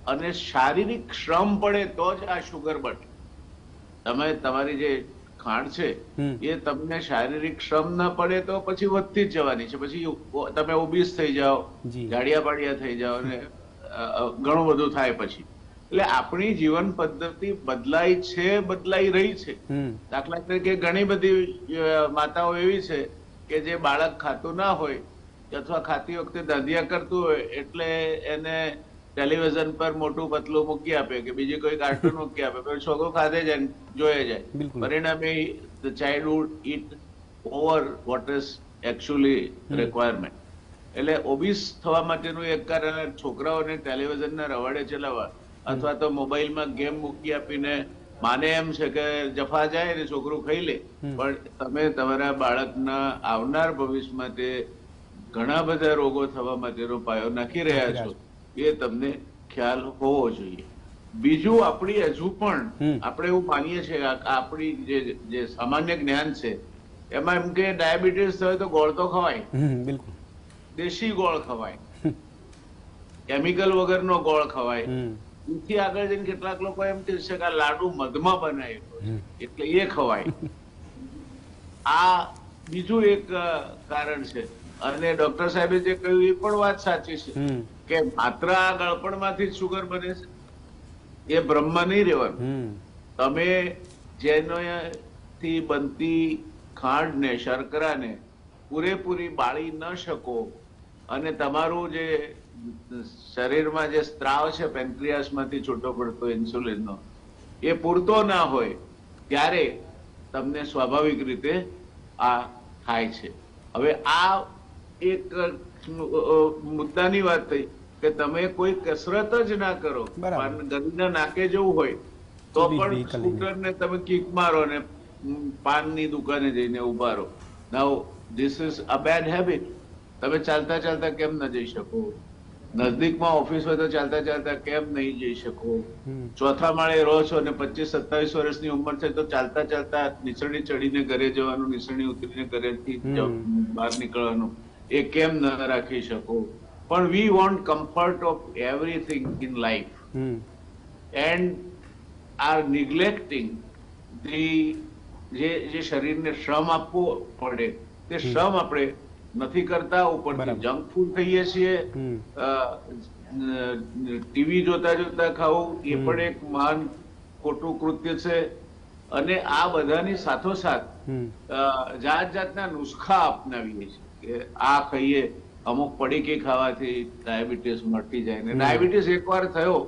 અને શારીરિક શ્રમ પડે તો જ આ શુગર બટે. તમે તમારી જે ખાંડ છે એ તમને શારીરિક શ્રમ ના પડે તો પછી વધતી જ જવાની છે. પછી તમે ઓબીસ થઈ જાઓ, જાડિયા પાડિયા થઈ જાઓ અને ઘણું બધું થાય પછી. એટલે આપણી જીવન પદ્ધતિ બદલાઈ છે, બદલાઈ રહી છે. દાખલા તરીકે ઘણી બધી માતાઓ એવી છે કે જે બાળક ખાતું ના હોય અથવા ખાતી વખતે દાંધિયા કરતું હોય એટલે એને ટેલિવિઝન પર મોટું પતલું મૂકી આપે કે બીજી કોઈ કાર્ટૂન મૂકી આપે, પછી છોકરો ખાધે જાય, જોયે જાય. પરિણામે the childhood it over what is actually requirement. એટલે ઓબીસ થવા માટેનું એક કારણ છોકરાઓને ટેલિવિઝનના રવાડે ચલાવવા અથવા તો મોબાઈલમાં ગેમ મૂકી આપીને માને એમ છે કે જફા જાય ને છોકરું ખાઈ લે, પણ તમે તમારા બાળકના આવનાર ભવિષ્ય માટે ઘણા બધા રોગો થવા માટેનો પાયો નાખી રહ્યા છો, એ તમને ખ્યાલ હોવો જોઈએ. બીજું આપણી હજુ પણ હમ. આપણે એવું માનીએ છીએ આપણી જે સામાન્ય જ્ઞાન છે એમાં એમ કે ડાયાબિટીસ થયો તો ગોળ તો ખવાય, બિલકુલ. દેશી ગોળ ખવાય, કેમિકલ વગરનો ગોળ ખવાય. એથી આગળ જઈને કેટલાક લોકો એમ કહે છે કે આ લાડુ મધમાં બનાવેલો છે એટલે એ ખવાય. આ બીજું એક કારણ છે. અને ડોક્ટર સાહેબે જે કહ્યું એ પણ વાત સાચી છે કે માત્ર આ ગળપણમાંથી જ શુગર બને છે એ બ્રહ્મ નહીં રહેવાનું. તમે જેનાથી બનતી ખાંડને શર્કરાને પૂરેપૂરી બાળી ન શકો અને તમારું જે શરીરમાં જે સ્ત્રાવ છે પેન્ક્રિયાસમાંથી છૂટો પડતો ઇન્સ્યુલિનનો એ પૂરતો ના હોય ત્યારે તમને સ્વાભાવિક રીતે આ થાય છે. હવે આ એક મુદ્દાની વાત થઈ કે તમે કોઈ કસરત જ ના કરો, ગરીના નાકે જવું હોય તો પણ સ્કૂટર ને તમે કિક મારો ને પાનની દુકાને જઈને ઉભા રહો. Now this is a bad habit. તમે ચાલતા ચાલતા કેમ ન જઈ શકો? નજદીકમાં ઓફિસ હોય તો ચાલતા ચાલતા કેમ નહીં જઈ શકો? ચોથા માળે રહો છો અને 25-27 વર્ષની ઉંમર છે તો ચાલતા ચાલતા નીચરણી ચડીને ઘરે જવાનું, નીચરણી ઉતરીને ઘરેથી બહાર નીકળવાનું એ કેમ ન રાખી શકો? પણ we want comfort of everything in life and are neglecting જે શરીરને શ્રમ આપવો પડે તે શ્રમ આપણે નથી કરતા. ઉપરથી જંક ફૂડ ખાઈએ છીએ, ટીવી જોતા જોતા ખાવું એ પણ એક મહાન ખોટું કૃત્ય છે. અને આ બધાની સાથોસાથ જાત જાતના નુસ્ખા અપનાવીએ છીએ કે આ ખાઈએ, અમુક પડીકી ખાવાથી ડાયાબિટીસ મટી જાય. ને ડાયાબિટીસ એકવાર થયો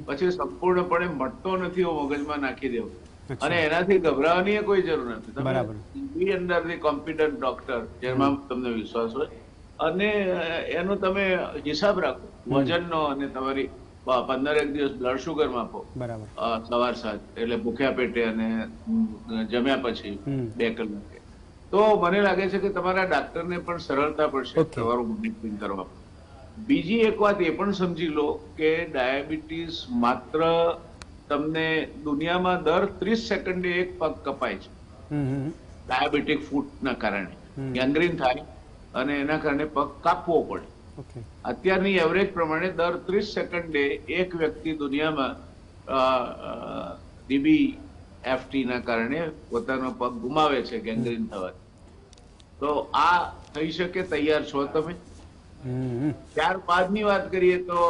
પછી સંપૂર્ણપણે મટતો નથી એવો મગજમાં નાખી દેવો અને એનાથી ગભરાવાની કોઈ જરૂર નથી. તમે અંદરથી કોમ્પિટન્ટ ડોક્ટર જેમાં તમને વિશ્વાસ હોય અને એનો તમે હિસાબ રાખો વજનનો અને તમારી 15 દિવસ બ્લડ શુગર માપો સવાર સાંજ એટલે ભૂખ્યા પેટે અને જમ્યા પછી 2 કલાકે. તો મને લાગે છે કે તમારા ડાક્ટરને પણ સરળતા પડશે તમારું મોનિટરિંગ કરવા. બીજી એક વાત એ પણ સમજી લો કે ડાયાબિટીસ માત્ર તમને દુનિયામાં દર 30 સેકન્ડે એક પગ કપાય છે ડાયાબિટીક ફૂટના કારણે. ગેંગ્રીન થાય અને એના કારણે પગ કાપવો પડે. અત્યારની એવરેજ પ્રમાણે દર 30 સેકન્ડે એક વ્યક્તિ દુનિયામાં DBFT ના કારણે પોતાનો પગ ગુમાવે છે ગેંગ્રીન થવાથી. તો આ થઈ શકે તૈયાર છો તમે? ત્યારબાદની વાત કરીએ તો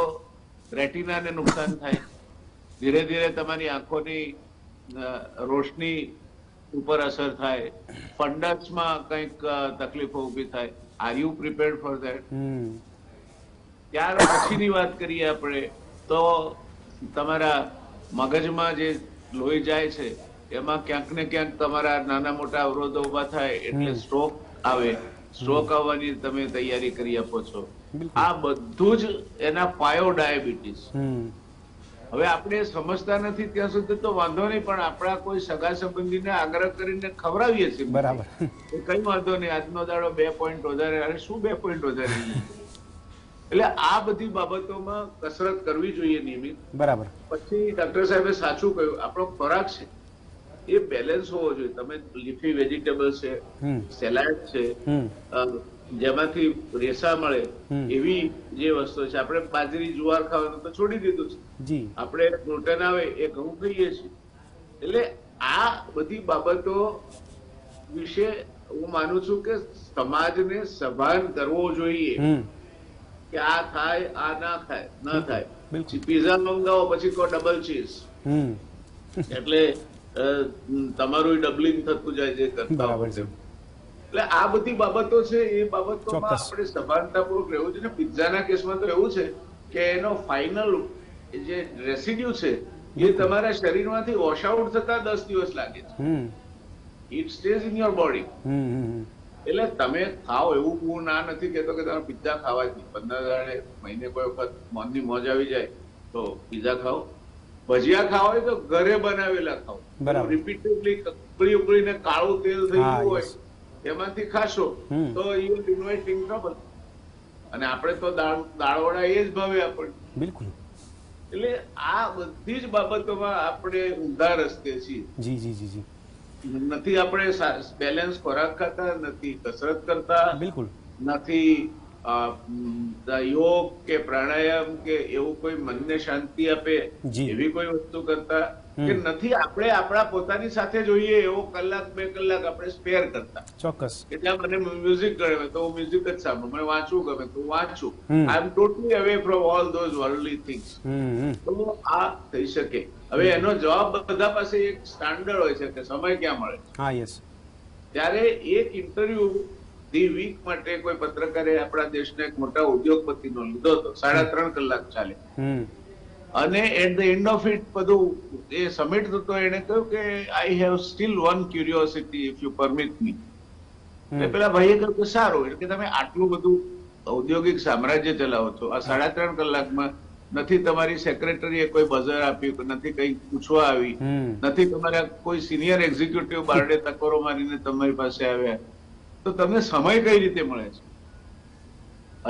રેટિનાને નુકસાન થાય, ધીરે ધીરે તમારી આંખોની રોશની ઉપર અસર થાય, ફંડસમાં કંઈક તકલીફો ઊભી થાય. Are you prepared for that? ત્યાર પછીની વાત કરીએ આપણે તો તમારા મગજમાં જે લોહી જાય છે એમાં ક્યાંક ને ક્યાંક તમારા નાના મોટા અવરોધો ઉભા થાય એટલે સ્ટ્રોક આવે. સ્ટ્રોક આવવાની તમે તૈયારી કરી આપો છો. આ બધું જ એના પાયો ડાયાબિટીસ. હવે આપણે સમજતા નથી ત્યાં સુધી તો વાંધો નહીં, પણ આપણા કોઈ સગા સંબંધીને આગ્રહ કરીને ખવડાવીએ છીએ બરાબર, કઈ વાંધો નહીં, આજનો દાડો 2 પોઈન્ટ વધારે. અરે શું 2 પોઈન્ટ વધારે? એટલે આ બધી બાબતોમાં કસરત કરવી જોઈએ નિયમિત. બરાબર. પછી ડોક્ટર સાહેબે સાચું કહ્યું, આપણો ખોરાક છે એ બેલેન્સ હોવો જોઈએ. તમે લીફી વેજીટેબલ છે, સેલાડ છે, જેમાંથી રેસા મળે એવી જે વસ્તુ છે. આપણે બાજરી જુવાર ખાવાનું તો છોડી દીધું છે, આપણે ગ્લુટેન આવે એ ઘઉં ખાઈએ છીએ. એટલે આ બધી બાબતો વિશે હું માનું છું કે સમાજને સભાન કરવો જોઈએ કે આ થાય, આ ના થાય, ન થાય. પીઝા મંગાવો પછી કહો ડબલ ચીઝ, એટલે તમારું ડબલિંગ થતું જાય જે કરતા હોય. એટલે આ બધી બાબતો છે એ બાબતોમાં આપણે સભાનતાપૂર્વક રહેવું જોઈએ. પિઝાના કેસમાં તો એવું છે કે એનો ફાઇનલ જે રેસિડ્યુ છે એ તમારા શરીરમાંથી વોશ આઉટ થતા 10 દિવસ લાગે છે. It stays in your body. એટલે તમે ખાઓ, એવું હું ના નથી કહેતો કે તમે પિઝા ખાવા જ નહીં. 15 દાડે મહિને કોઈ વખત મનની મોજ આવી જાય તો પિઝા ખાઓ. ભજીયા ખાવા હોય તો ઘરે બનાવેલા ખાઓ. રિપીટેડલી ઉકળી ઉકળીને કાળું તેલ થઈ ગયું હોય એમાંથી ખાશો તો યુ વિલ ઇન્વાઇટિંગ ટ્રબલ. અને આપણે તો દાળવડા એ જ ભાવે આપણને. બિલકુલ. એટલે આ બધી જ બાબતોમાં આપણે ઊંધા રસ્તે છીએ. જી જી જી જી નથી આપણે બેલેન્સ ખોરાક ખાતા, નથી કસરત કરતા, બિલકુલ નથી યોગ કે પ્રાણાયામ કે એવું કોઈ મનને શાંતિ આપે જી. એવી કોઈ વસ્તુ કરતા, કે નથી આપણે આપણા પોતાની સાથે જોઈએ એવો કલાક 2 કલાક આપણે સ્પેર કરતા. ચોક્કસ કે ત્યાં મને મ્યુઝિક ગમે તો હું મ્યુઝિક જ સાંભળું, મને વાંચવું ગમે તો હું વાંચું. Hmm. I am totally away from all those worldly things. તો આ થઈ શકે. હવે એનો જવાબ બધા પાસે એક સ્ટાન્ડર્ડ હોય છે કે સમય ક્યાં મળે. હા યસ ત્યારે એક ઇન્ટરવ્યુ ધી વીક માટે કોઈ પત્રકારે આપણા દેશના એક મોટા ઉદ્યોગપતિનો લીધો હતો, 3.5 કલાક ચાલે. અને at the end of it બધું એ સબમિટ થતો એને કહ્યું કે I have still one curiosity if you permit me. પેલા ભાઈએ કહ્યું કે સારું, એટલે કે તમે આટલું બધું ઔદ્યોગિક સામ્રાજ્ય ચલાવો છો, આ 3.5 કલાકમાં નથી તમારી સેક્રેટરીએ કોઈ બઝર આપ્યું, નથી કઈ પૂછવા આવી, નથી તમારા કોઈ સિનિયર એક્ઝિક્યુટિવ બારડે ટકોરો મારીને તમારી પાસે આવ્યા, તો તમને સમય કઈ રીતે મળે છે?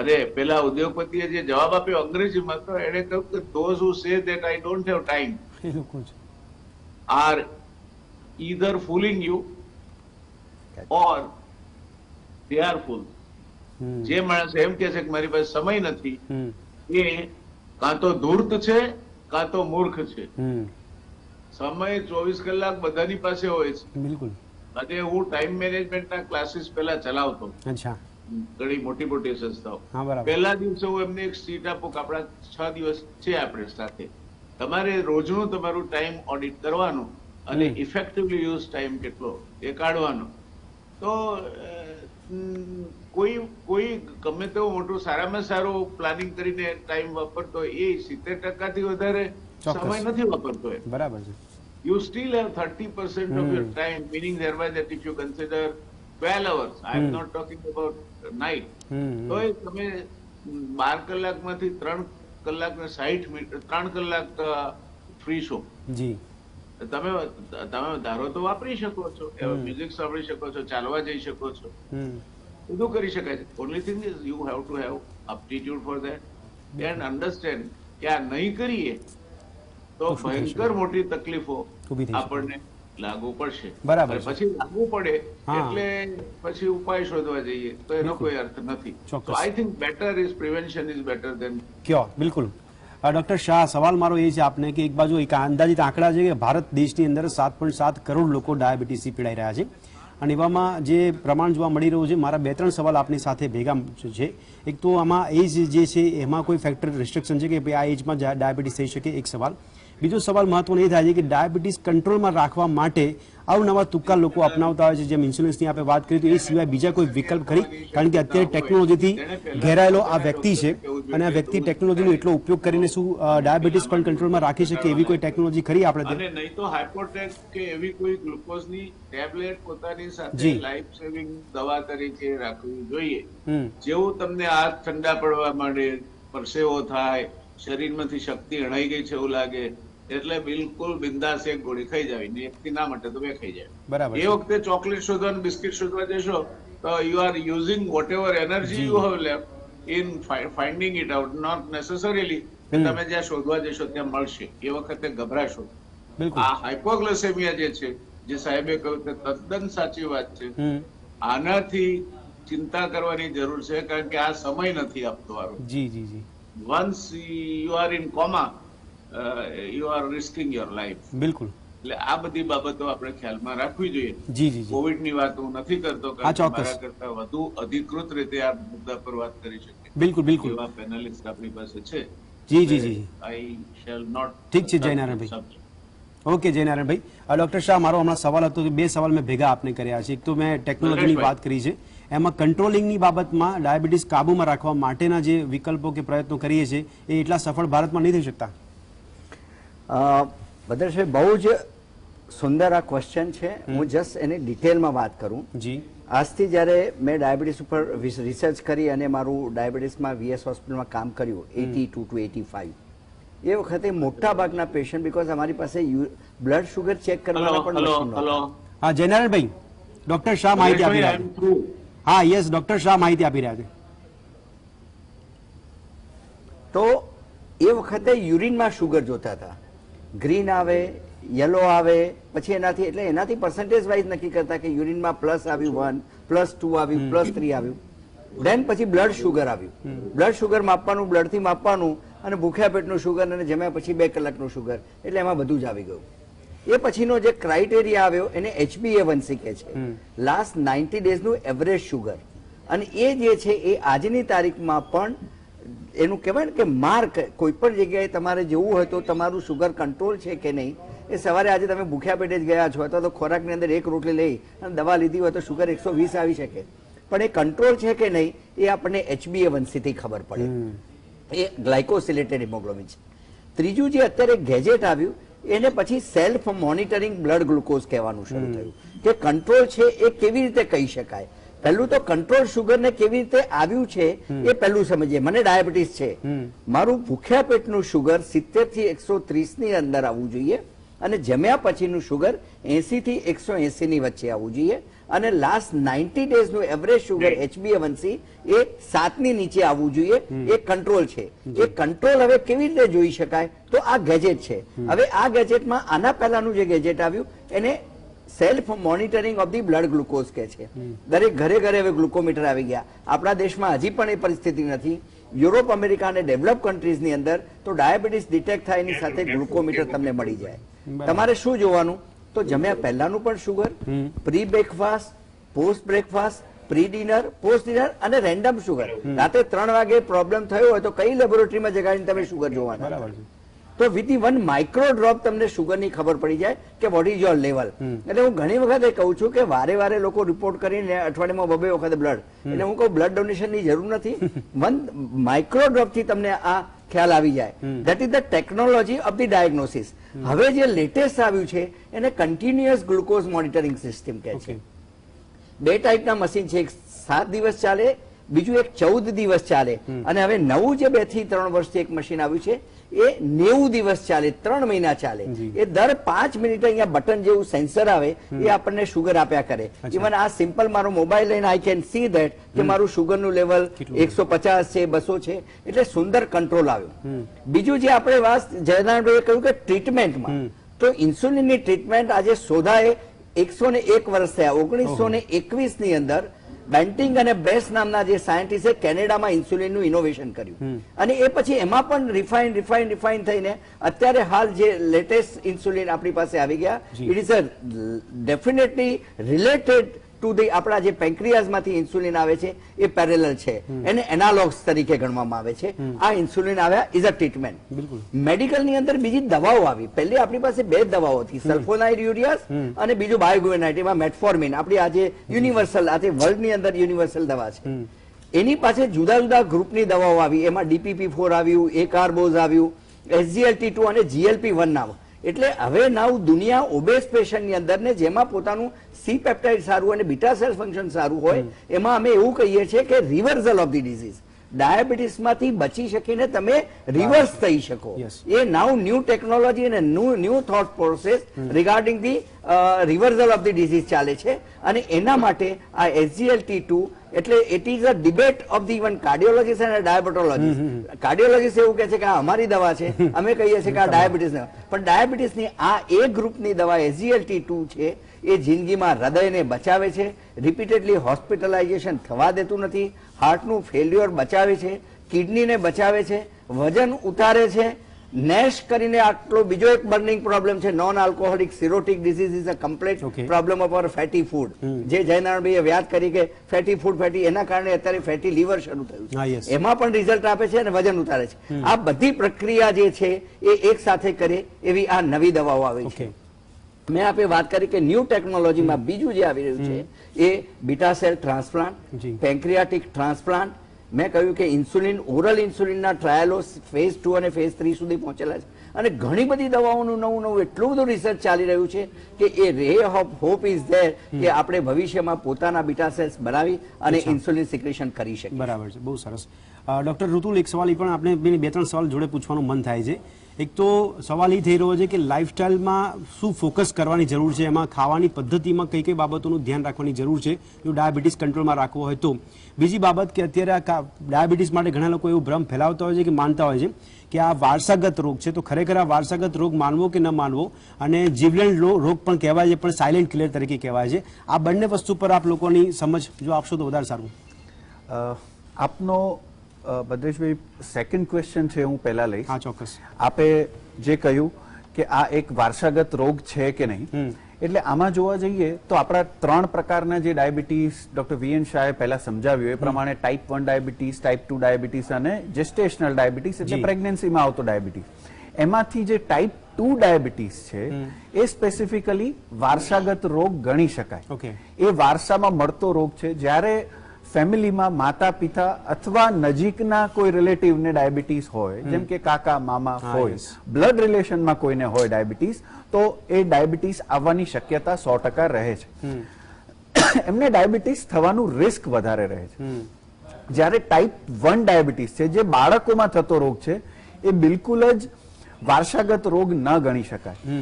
અરે પેલા ઉદ્યોગપતિએ જે જવાબ આપ્યો અંગ્રેજીમાં, તો એને કહ્યું કે those who say that I don't have time એ લોકો જ are either fooling you or they are fools. જે માણસ એમ કે છે કે મારી પાસે સમય નથી, એ કાં તો ધૂર્ત છે કાં તો મૂર્ખ છે. સમય 24 કલાક બધાની પાસે હોય છે. બિલકુલ અને હું ટાઈમ મેનેજમેન્ટના ક્લાસીસ પહેલા ચલાવતો, અચ્છા ઘણી મોટી મોટી સંસ્થાઓ. હા બરાબર પહેલા દિવસે હું એમને એક સીટ આપું કે આપણા 6 દિવસ છે આપણે સાથે, તમારે રોજનું તમારું ટાઈમ ઓડિટ કરવાનું અને ઇફેક્ટિવલી યુઝ ટાઈમ કેટલો એ કાઢવાનો. તો કોઈ ગમે તેવું મોટું સારામાં સારું પ્લાનિંગ કરીને ટાઈમ વાપરતો એ 70% થી વધારે સમય નથી વાપરતો. બરાબર છે. You still have 30% of your time, meaning thereby that if you consider 12 hours, I am not talking about night. તો એ તમે 12 કલાકમાંથી 3 કલાક ને 60 મિનિટ 3 કલાક ફ્રી છો. જી તમે ધારો તો વાપરી શકો છો, મ્યુઝિક સાંભળી શકો છો, ચાલવા જઈ શકો છો, બધું કરી શકાય છે. Only thing is you have to have aptitude for that and understand કે આ નહીં કરીએ તો ભયંકર મોટી તકલીફો આપણને લાગુ પડશે. બરાબર. પછી લાગુ પડે એટલે પછી ઉપાય શોધવા જઈએ તો એનો કોઈ અર્થ નથી. So I think better is prevention is better than ક્યો બિલકુલ. ડોક્ટર શાહ, સવાલ મારો એ છે આપને કે એક બાજુ એક અંદાજિત આંકડા છે કે ભારત દેશની અંદર 7.7 કરોડ લોકો ડાયાબિટીસથી પીડાઈ રહ્યા છે, અને એવામાં જે પ્રમાણ જોવા મળી રહ્યું છે, મારા 2-3 સવાલ આપની સાથે ભેગા છે. એક તો આમાં એજ જે છે એમાં કોઈ ફેક્ટર રિસ્ટ્રિક્શન છે કે ભાઈ આ એજમાં ડાયાબિટીસ થઈ શકે, એક સવાલ. બીજો સવાલ મહત્વનો એ થાય છે કે ડાયાબિટીસ કંટ્રોલમાં રાખવા માટે અવનવા તુક્કા લોકો અપનાવતા હોય છે, જેમ ઇન્સ્યુલિન્સની આપણે વાત કરી તો એ સિવાય બીજા કોઈ વિકલ્પ ખરી? કારણ કે અત્યારે ટેકનોલોજીથી ઘેરાયેલો આ વ્યક્તિ છે અને આ વ્યક્તિ ટેકનોલોજીનો એટલો ઉપયોગ કરીને શું ડાયાબિટીસ પણ કંટ્રોલમાં રાખી શકે એવી કોઈ ટેકનોલોજી ખરી આપણે? અને નહીં તો હાઇપોટેક કે એવી કોઈ ગ્લુકોઝની ટેબ્લેટ પોતાની સાથે લાઈફ સેવિંગ દવા તરીકે રાખવી જોઈએ. જેવું તમને હાથ ઠંડા પડવા માંડે, પરસેવો થાય, શરીરમાંથી શક્તિ હણાઈ ગઈ છે એવું લાગે, એટલે બિલકુલ બિંદાસ એક ગોળી ખાઈ જાવી, ને એકથી ના માટે તો બે ખાઈ જાય. બરાબર. એ વખતે ચોકલેટ શોધવા અને બિસ્કિટ શોધવા જશો તો you are using whatever energy you have left in finding it out, not necessarily કે તમે જ્યાં શોધવા જશો ત્યાં મળશે. એ વખતે ગભરાશો. આ હાઇપોગ્લાઇસેમિયા જે છે, જે સાહેબે કહ્યું તે તદ્દન સાચી વાત છે. આનાથી ચિંતા કરવાની જરૂર છે, કારણ કે આ સમય નથી આપતો. જી જી જી. Once you are in coma, you are risking your life. બિલકુલ. એટલે આ બધી બાબતો આપણે ખ્યાલમાં રાખવી જોઈએ. જી જી. કોવિડ ની વાત હું નથી કરતો, કારણ કે મારા કરતા વધુ અધિકૃત રીતે આ મુદ્દા પર વાત કરી શકે. બિલકુલ બિલકુલ. એવા પેનલિસ્ટ આપણી પાસે છે. જી જી જી. I shall not. ઠીક છે જયનારાયણભાઈ. ઓકે જયનારાયણભાઈ. ડોક્ટર શાહ, મારો હમણાં સવાલ હતો કે 2 સવાલ મેં ભેગા આપને કર્યા છે. એક તો મેં ટેકનોલોજીની વાત કરી છે, એમાં કંટ્રોલિંગની બાબતમાં ડાયાબિટીસ કાબુમાં રાખવા માટેના જે વિકલ્પો કે પ્રયત્નો કરીએ છીએ એ એટલા સફળ ભારતમાં નહીં થઈ શકતા? ભદ્રેશભાઈ, બહુ જ સુંદર આ ક્વેશ્ચન છે. હું જસ્ટ એની ડિટેલમાં વાત કરું. જી. આજથી જ્યારે મેં ડાયાબિટીસ ઉપર રિસર્ચ કરી અને મારું ડાયાબિટીસમાં વીએસ હોસ્પિટલમાં કામ કર્યું 82 to 85, એ વખતે મોટા ભાગના પેશન્ટ, બીકોઝ અમારી પાસે બ્લડ શુગર ચેક કરવાના પણ મશીન નહોતા. હા જયનારાયણભાઈ, ડોક્ટર શાહ માહિતી આપી રહ્યા છે. હા યસ, ડોક્ટર શાહ માહિતી આપી રહ્યા છે. તો એ વખતે યુરિનમાં શુગર જોતા હતા, ગ્રીન આવે, યલો આવે, પછી એનાથી પર્સન્ટેજ વાઇઝ નક્કી કરતા કે યુરિનમાં પ્લસ આવ્યું 1, +2 આવ્યું, +3 આવ્યું. દેન પછી બ્લડ શુગર આવ્યું. બ્લડ શુગર માપવાનું, બ્લડથી માપવાનું, અને ભૂખ્યા પેટનું શુગર, અને જમ્યા પછી 2 કલાકનું શુગર, એટલે એમાં બધું જ આવી ગયું. એ પછીનો જે ક્રાઇટેરિયા આવ્યો એને HbA1c કહે છે, લાસ્ટ 90 ડેઝનું એવરેજ શુગર. અને એ જે છે એ આજની તારીખમાં પણ એનું કહેવાય ને કે માર્ક, કોઈ પણ જગ્યાએ તમારે જોવું હોય તો તમારું શુગર કંટ્રોલ છે કે નહીં, એ સવારે આજે તમે ભૂખ્યા પેટે જ ગયા છો અથવા તો ખોરાકની અંદર 1 રોટલી લઈ અને દવા લીધી હોય તો શુગર 120 આવી શકે, પણ એ કંટ્રોલ છે કે નહીં એ આપણને HbA1c થી ખબર પડે. એ ગ્લાયકોસિલેટેડ હિમોગ્લોબિન છે. ત્રીજું જે અત્યારે ગેજેટ આવ્યું એને પછી સેલ્ફ મોનિટરિંગ બ્લડ ગ્લુકોઝ કહેવાનું શરૂ થયું કે કંટ્રોલ છે એ કેવી રીતે કહી શકાય. પહેલું તો કંટ્રોલ શુગર ને કેવી રીતે આવ્યું છે એ પહેલું સમજીએ. મને ડાયાબિટીસ છે, મારું ભૂખ્યા પેટનું શુગર 70 થી 130 ની અંદર આવવું જોઈએ, અને જમ્યા પછીનું શુગર 80 થી 180 ની વચ્ચે આવવું જોઈએ, અને લાસ્ટ 90 ડેઝનું એવરેજ શુગર HbA1c એ 7 ની નીચે આવવું જોઈએ. એ કંટ્રોલ છે. એ કંટ્રોલ હવે કેવી રીતે જોઈ શકાય? તો આ ગેજેટ છે. હવે આ ગેજેટમાં આના પહેલાનું જે ગેજેટ આવ્યું એને self monitoring of the blood glucose કહે છે. દરેક ઘરે ઘરે હવે ગ્લુકોમીટર આવી ગયા. આપણા દેશમાં હજી પણ એ પરિસ્થિતિ નથી. યુરોપ, અમેરિકા અને ડેવલપ કન્ટ્રીઝની અંદર તો ડાયાબિટીસ ડિટેક્ટ થાય એની સાથે ગ્લુકોમીટર તમને મળી જાય. તમારે શું જોવાનું? તો જમ્યા પહેલાનું પણ sugar, pre breakfast, post breakfast, pre dinner, post dinner, અને રેન્ડમ શુગર. રાતે 3 વાગે પ્રોબ્લેમ થયો હોય તો કઈ લેબોરેટરીમાં જગાડીને તમે શુગર જોવાના, તો વિથ ધી 1 માઇક્રો ડ્રોપ તમને શુગરની ખબર પડી જાય કે વોટ ઇઝ યોર લેવલ. એટલે હું ઘણી વખત કહું છું કે વારે વારે લોકો રિપોર્ટ કરીને અઠવાડિયામાં 2 વખત બ્લડ, એટલે હું કહું બ્લડ ડોનેશનની જરૂર નથી. 1 માઇક્રો ડ્રોપ થી તમને આ ખ્યાલ આવી જાય. That is the technology of the diagnosis. હવે જે લેટેસ્ટ આવ્યું છે એને કન્ટિન્યુઅસ ગ્લુકોઝ મોનિટરિંગ સિસ્ટમ કહે છે. 2 ટાઈપના મશીન છે, એક 7 દિવસ ચાલે, બીજું એક 14 દિવસ ચાલે, અને હવે નવું જે 2 થી 3 વર્ષથી એક મશીન આવ્યું છે એ 90 દિવસ ચાલે, 3 મહિના ચાલે. એ દર 5 મિનિટે અહીંયા બટન જેવું સેન્સર આવે, એ આપણને શુગર આપ્યા કરે. ઇવન આ સિમ્પલ મારો મોબાઈલ લઈને આઈ કેન સી ધેટ કે મારું શુગરનું લેવલ 150 છે, 200 છે, એટલે સુંદર કંટ્રોલ આવ્યો. બીજું જે આપણે વાત જયનારાયણભાઈએ કહ્યું કે ટ્રીટમેન્ટમાં, તો ઇન્સ્યુલિનની ટ્રીટમેન્ટ આજે શોધાએ 101 વર્ષ થયા. 1921 ની અંદર બેન્ટિંગ અને બેસ નામના જે સાયન્ટિસ્ટે કેનેડામાં ઇન્સ્યુલિનનું ઇનોવેશન કર્યું, અને એ પછી એમાં પણ રિફાઇન થઈને અત્યારે હાલ જે લેટેસ્ટ ઇન્સ્યુલિન આપણી પાસે આવી ગયા, it is a definitely related to the આપણા જે પેન્ક્રિયાઝમાંથી ઇન્સ્યુલિન આવે છે એ પેરેલલ છે, એને એનાલોગ્સ તરીકે ગણવામાં આવે છે. આ ઇન્સ્યુલિન આવ્યા ઇઝ અ ટ્રીટમેન્ટ. મેડિકલની અંદર બીજી દવાઓ આવી. પહેલી આપણી પાસે 2 દવાઓ હતી, સલ્ફોનાઇડ યુરિયાસ અને બીજું બાયોગ્યુએનાઇટ, એમાં મેટફોર્મિન આપણી આજે યુનિવર્સલ, આજે વર્લ્ડની અંદર યુનિવર્સલ દવા છે. એની પાસે જુદા જુદા ગ્રુપની દવાઓ આવી, એમાં DPP-4 આવ્યું, એકાર્બોઝ આવ્યું, SGLT2 અને GLP-1 નામ. એટલે હવે નાવ દુનિયા ઓબેસ પેશન્ટની અંદર ને જેમાં પોતાનું સી પેપ્ટાઇડ સારું અને બીટા સેલ ફંક્શન સારું હોય, એમાં અમે એવું કહીએ છીએ કે રિવર્સલ ઓફ ધી ડિઝીઝ, ડાયાબિટીસમાંથી બચી શકીને તમે રિવર્સ થઈ શકો. એ નાવ ન્યૂ ટેકનોલોજી અને new thought process regarding the reversal of the disease ચાલે છે. અને એના માટે આ SGLT2 એટલે it is a debate of the even cardiologist અને ડાયાબિટોલોજીસ્ટ. કાર્ડિયોલોજીસ્ટ એવું કહે છે કે આ અમારી દવા છે, અમે કહીએ છીએ કે આ ડાયાબિટીસ, પણ ડાયાબિટીસની આ એ ગ્રુપની દવા SGLT2 છે એ જિંદગીમાં હૃદયને બચાવે છે, રિપીટેડલી હોસ્પિટલાઇઝેશન થવા દેતું નથી, હાર્ટનું ફેલ્યુઅર બચાવે છે, કિડનીને બચાવે છે, વજન ઉતારે છે. નેશ કરીને આટલો બીજો એક બર્નિંગ પ્રોબ્લેમ છે, non alcoholic cirrhotic disease is a complete problem of our fatty food. જે જયનારાયણભાઈએ વાત કરી કે ફેટી ફૂડ એના કારણે અત્યારે ફેટી લીવર શરૂ થયું છે, એમાં પણ રિઝલ્ટ આપે છે અને વજન ઉતારે છે. આ બધી પ્રક્રિયા જે છે એ એક સાથે કરે એવી આ નવી દવાઓ આવી છે. મેં આપે વાત કરી કે ન્યૂ ટેકનોલોજીમાં બીજું જે આવી રહ્યું છે એ beta cell transplant, pancreatic transplant. મેં કહ્યું કે ઇન્સ્યુલિન, ઓરલ ઇન્સ્યુલિનના ટ્રાયલો ફેઝ 2 અને ફેઝ 3 સુધી પહોંચેલા છે, અને ઘણી બધી દવાઓનું નવું એટલું બધું રિસર્ચ ચાલી રહ્યું છે કે એ રે ઓફ હોપ ઇઝ ધેર કે આપણે ભવિષ્યમાં પોતાના બીટા સેલ્સ બનાવી અને ઇન્સ્યુલિન સિક્રેશન કરી શકીએ. બરાબર છે, બહુ સરસ. ડૉક્ટર ઋતુલ, એક સવાલ એ પણ આપણે બે ત્રણ સવાલ જોડે પૂછવાનું મન થાય છે. એક તો સવાલ એ થઈ રહ્યો છે કે લાઇફસ્ટાઇલમાં શું ફોકસ કરવાની જરૂર છે, એમાં ખાવાની પદ્ધતિમાં કઈ કઈ બાબતોનું ધ્યાન રાખવાની જરૂર છે જો ડાયાબિટીસ કંટ્રોલમાં રાખવો હોય તો. બીજી બાબત કે અત્યારે આ ડાયાબિટીસ માટે ઘણા લોકો એવું ભ્રમ ફેલાવતા હોય છે કે માનતા હોય છે કે આ વારસાગત રોગ છે, તો ખરેખર આ વારસાગત રોગ માનવો કે ન માનવો, અને જીવલેણ રોગ પણ કહેવાય છે પણ સાયલેન્ટ કિલર તરીકે કહેવાય છે. આ બંને વસ્તુ પર આપ લોકોની સમજ જો આપશો તો વધારે સારું. આપનો ભદ્રેશભાઈ સેકન્ડ ક્વેશ્ચન છે, હું પહેલા લઈશ. હા, ચોક્કસ. આપે જે કહ્યું કે આ એક વારસાગત રોગ છે કે નહીં, એટલે આમાં જોવા જઈએ તો આપણા 3 પ્રકારના જે ડાયાબિટીસ ડોક્ટર વીએન શાહે પહેલા સમજાવ્યું એ પ્રમાણે ટાઈપ 1 ડાયાબિટીસ, ટાઈપ 2 ડાયાબિટીસ અને જેસ્ટેશનલ ડાયાબિટીસ એટલે પ્રેગ્નન્સીમાં આવતો ડાયાબિટીસ. એમાંથી જે ટાઈપ 2 ડાયાબિટીસ છે એ સ્પેસિફિકલી વારસાગત રોગ ગણી શકાય. એ વારસામાં મળતો રોગ છે. જ્યારે ફેમિલીમાં માતા પિતા અથવા નજીકના કોઈ રિલેટિવને ડાયાબિટીસ હોય, જેમ કે કાકા મામા હોય, બ્લડ રિલેશનમાં કોઈને હોય ડાયાબિટીસ, તો એ ડાયાબિટીસ આવવાની શક્યતા 100% રહે છે. એમને ડાયાબિટીસ થવાનું રિસ્ક વધારે રહે છે. જ્યારે ટાઈપ 1 ડાયાબિટીસ છે જે બાળકોમાં થતો રોગ છે, એ બિલકુલ જ વારસાગત રોગ ન ગણી શકાય.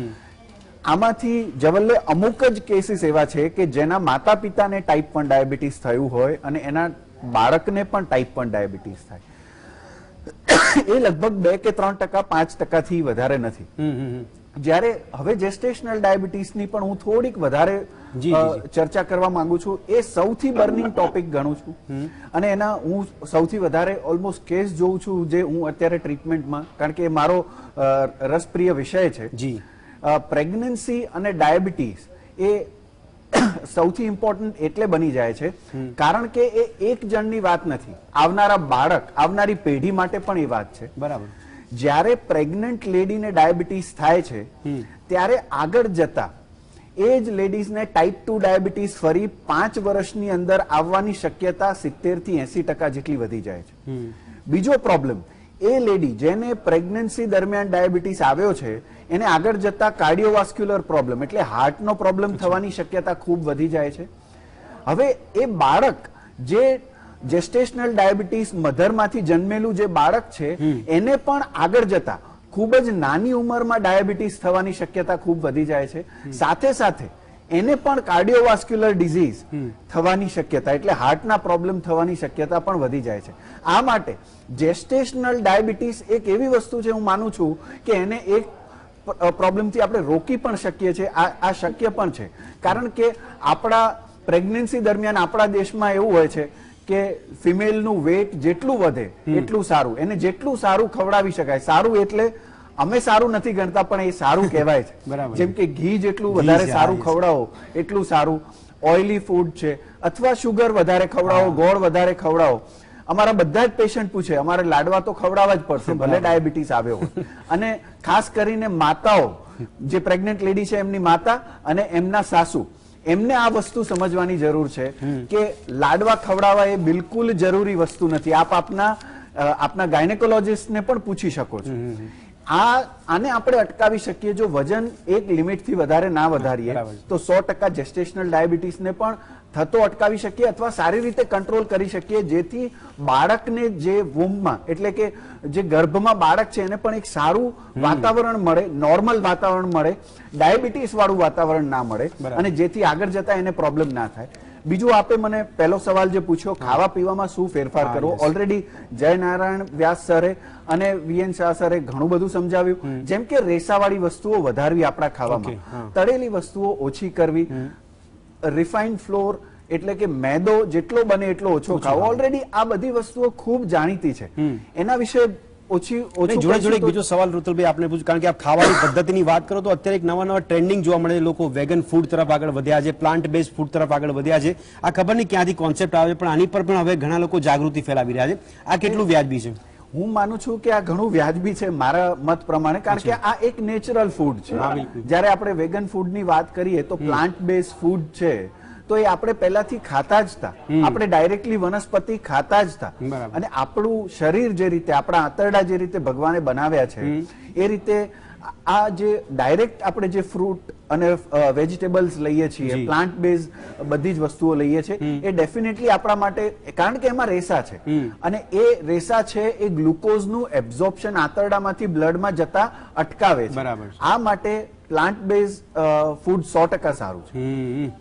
આમાંથી જવલ્લે અમુક જ કેસીસ એવા છે કે જેના માતા પિતાને ટાઈપ 1 ડાયાબિટીસ થયું હોય અને એના બાળકને પણ ટાઈપ 1 ડાયાબિટીસ થાય. એ લગભગ 2 કે 3%, 5% થી વધારે નથી. જ્યારે હવે જેસ્ટેશનલ ડાયાબિટીસની પણ હું થોડીક વધારે ચર્ચા કરવા માંગુ છું. એ સૌથી બર્નિંગ ટોપિક ગણું છું અને એના હું સૌથી વધારે ઓલમોસ્ટ કેસ જોઉં છું જે હું અત્યારે ટ્રીટમેન્ટમાં, કારણ કે મારો રસપ્રિય વિષય છે. પ્રેગ્નન્સી અને ડાયાબિટીસ એ સૌથી ઇમ્પોર્ટન્ટ એટલે બની જાય છે કારણ કે એ એક જણની વાત નથી, આવનારા બાળક, આવનારી પેઢી માટે પણ એ વાત છે. બરાબર. જ્યારે પ્રેગ્નન્ટ લેડીને ડાયાબિટીસ થાય છે ત્યારે આગળ જતા એ જ લેડીઝને ટાઈપ 2 ડાયાબિટીસ ફરી 5 વર્ષની અંદર આવવાની શક્યતા 70 થી 80% જેટલી વધી જાય છે. બીજો પ્રોબ્લેમ, એ લેડી જેને પ્રેગ્નન્સી દરમિયાન ડાયાબિટીસ આવ્યો છે એને આગળ જતા કાર્ડિયોવાસ્ક્યુલર પ્રોબ્લેમ એટલે હાર્ટનો પ્રોબ્લેમ થવાની શક્યતા ખૂબ વધી જાય છે. હવે એ બાળક જે જેસ્ટેશનલ ડાયાબિટીસ મધરમાંથી જન્મેલું જે બાળક છે એને પણ આગળ જતા ખૂબ જ નાની ઉંમરમાં ડાયાબિટીસ થવાની શક્યતા ખૂબ વધી જાય છે. સાથે સાથે એને પણ કાર્ડિયોવાસ્ક્યુલર ડિઝીઝ થવાની શક્યતા એટલે હાર્ટના પ્રોબ્લેમ થવાની શક્યતા પણ વધી જાય છે. આ માટે જેસ્ટેશનલ ડાયાબિટીસ એક એવી વસ્તુ છે, હું માનું છું કે એને એક પ્રોબ્લેમથી આપણે રોકી પણ શકીએ છીએ. આ શક્ય પણ છે કારણ કે આપણા પ્રેગ્નન્સી દરમિયાન આપણા દેશમાં એવું હોય છે કે ફિમેલનું વેટ જેટલું વધે એટલું સારું, એને જેટલું સારું ખવડાવી શકાય. સારું એટલે અમે સારું નથી ગણતા પણ એ સારું કહેવાય છે. જેમ કે ઘી જેટલું વધારે સારું ખવડાવો એટલું સારું. ઓઇલી ફૂડ છે અથવા શુગર વધારે ખવડાવો, ગોળ વધારે ખવડાવો. અમારા બધા જ પેશન્ટ પૂછે અમારે લાડવા તો ખવડાવવા જ પડશે ભલે ડાયાબિટીસ આવ્યો હોય. અને ખાસ કરીને માતાઓ, જે પ્રેગ્નન્ટ લેડી છે એમની માતા અને એમના સાસુ, એમને આ વસ્તુ સમજવાની જરૂર છે કે લાડવા ખવડાવવા એ બિલકુલ જરૂરી વસ્તુ નથી. આપ આપના ગાયનેકોલોજીસ્ટને પણ પૂછી શકો છો. આને આપણે અટકાવી શકીએ જો વજન એક લિમિટથી વધારે ના વધારીએ તો 100% જેસ્ટેશનલ ડાયાબિટીસને પણ થતો અટકાવી શકીએ અથવા સારી રીતે કંટ્રોલ કરી શકીએ, જેથી બાળકને જે વૂમમાં એટલે કે જે ગર્ભમાં બાળક છે એને પણ એક સારું વાતાવરણ મળે, નોર્મલ વાતાવરણ મળે, ડાયાબિટીસ વાળું વાતાવરણ ના મળે અને જેથી આગળ જતા એને પ્રોબ્લેમ ના થાય. બીજું આપે મને પહેલો સવાલ જે પૂછ્યો, ખાવા પીવામાં શું ફેરફાર કરવો, ઓલરેડી જયનારાયણ વ્યાસ સરે અને વીએન શાહ સરે ઘણું બધું સમજાવ્યું. જેમ કે રેસાવાળી વસ્તુઓ વધારવી આપણા ખાવામાં, તળેલી વસ્તુઓ ઓછી કરવી, રિફાઇન્ડ ફ્લોર એટલે કે મેદો જેટલો બને એટલો ઓછો ખાવો. ઓલરેડી આ બધી વસ્તુઓ ખૂબ જાણીતી છે, એના વિશે જોડે જોડે બીજો સવાલ ઋતુલભાઈ આપને પૂછું, કારણ કે આપ ખાવાની પદ્ધતિની વાત કરો તો અત્યારે એક નવા ટ્રેન્ડિંગ જોવા મળે, લોકો વેગન ફૂડ તરફ આગળ વધ્યા છે, પ્લાન્ટ બેઝ ફૂડ તરફ આગળ વધ્યા છે. આ ખબર નહીં ક્યાંથી કોન્સેપ્ટ આવે પણ આની પર પણ હવે ઘણા લોકો જાગૃતિ ફેલાવી રહ્યા છે. આ કેટલું વ્યાજબી છે? હું માનું છું કે આ ઘણું વ્યાજબી છે મારા મત પ્રમાણે, કારણ કે આ એક નેચરલ ફૂડ છે. જ્યારે આપણે વેગન ફૂડની વાત કરીએ તો પ્લાન્ટ બેઝ ફૂડ છે તો એ આપણે પહેલાથી ખાતા જ હતા, આપણે ડાયરેક્ટલી વનસ્પતિ ખાતા જ હતા. અને આપણું શરીર જે રીતે, આપણા આંતરડા જે રીતે ભગવાને બનાવ્યા છે એ રીતે આ જે ડાયરેક્ટ આપણે જે ફ્રૂટ અને વેજીટેબલ્સ લઈએ છીએ, જી. પ્લાન્ટ બેઝ બધી જ વસ્તુઓ લઈએ છીએ, એ ડેફિનેટલી આપણા માટે, કારણ કે એમાં રેસા છે અને એ રેસા છે એ ગ્લુકોઝનું એબ્ઝોર્પ્શન આંતરડામાંથી બ્લડમાં જતા અટકાવે છે. બરાબર છે. આ માટે પ્લાન્ટ બેઝ ફૂડ 100% સારું છે.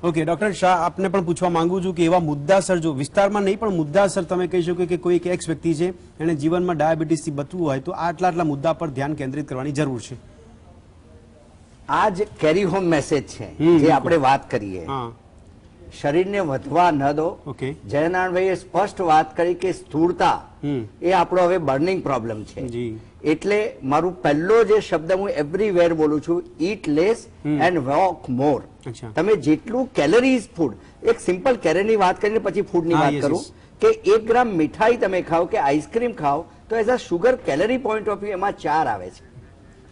ઓકે ડોક્ટર શાહ, આપને પણ પૂછવા માંગુ છું કે એવા મુદ્દાસર, જો વિસ્તારમાં નહીં પણ મુદ્દાસર તમે કહી શકો કે કોઈ એક એક્સ વ્યક્તિ છે એને જીવનમાં ડાયાબિટીસથી બચવું હોય તો આટલા મુદ્દા પર ધ્યાન કેન્દ્રિત કરવાની જરૂર છે. આ જે કેરી હોમ મેસેજ છે જે આપણે વાત કરીએ, હા, શરીરને વધવા ન દો. ઓકે. જયનારાયણભાઈએ સ્પષ્ટ વાત કરી કે સ્થૂળતા એ આપણો હવે બર્નિંગ પ્રોબ્લેમ છે. જી. એટલે મારું પહેલો જે શબ્દ હું એવરીવેર બોલું છું, ઈટ લેસ એન્ડ વોક મોર. અચ્છા. તમે જેટલું કેલરીઝ ફૂડ, એક સિમ્પલ કેલરીની વાત કરીને પછી ફૂડની હા, વાત yes, કરું, yes. કે 1 ગ્રામ મીઠાઈ તમે ખાઓ કે આઈસ્ક્રીમ ખાઓ તો as a sugar calorie point of view એમાં 4 આવે છે.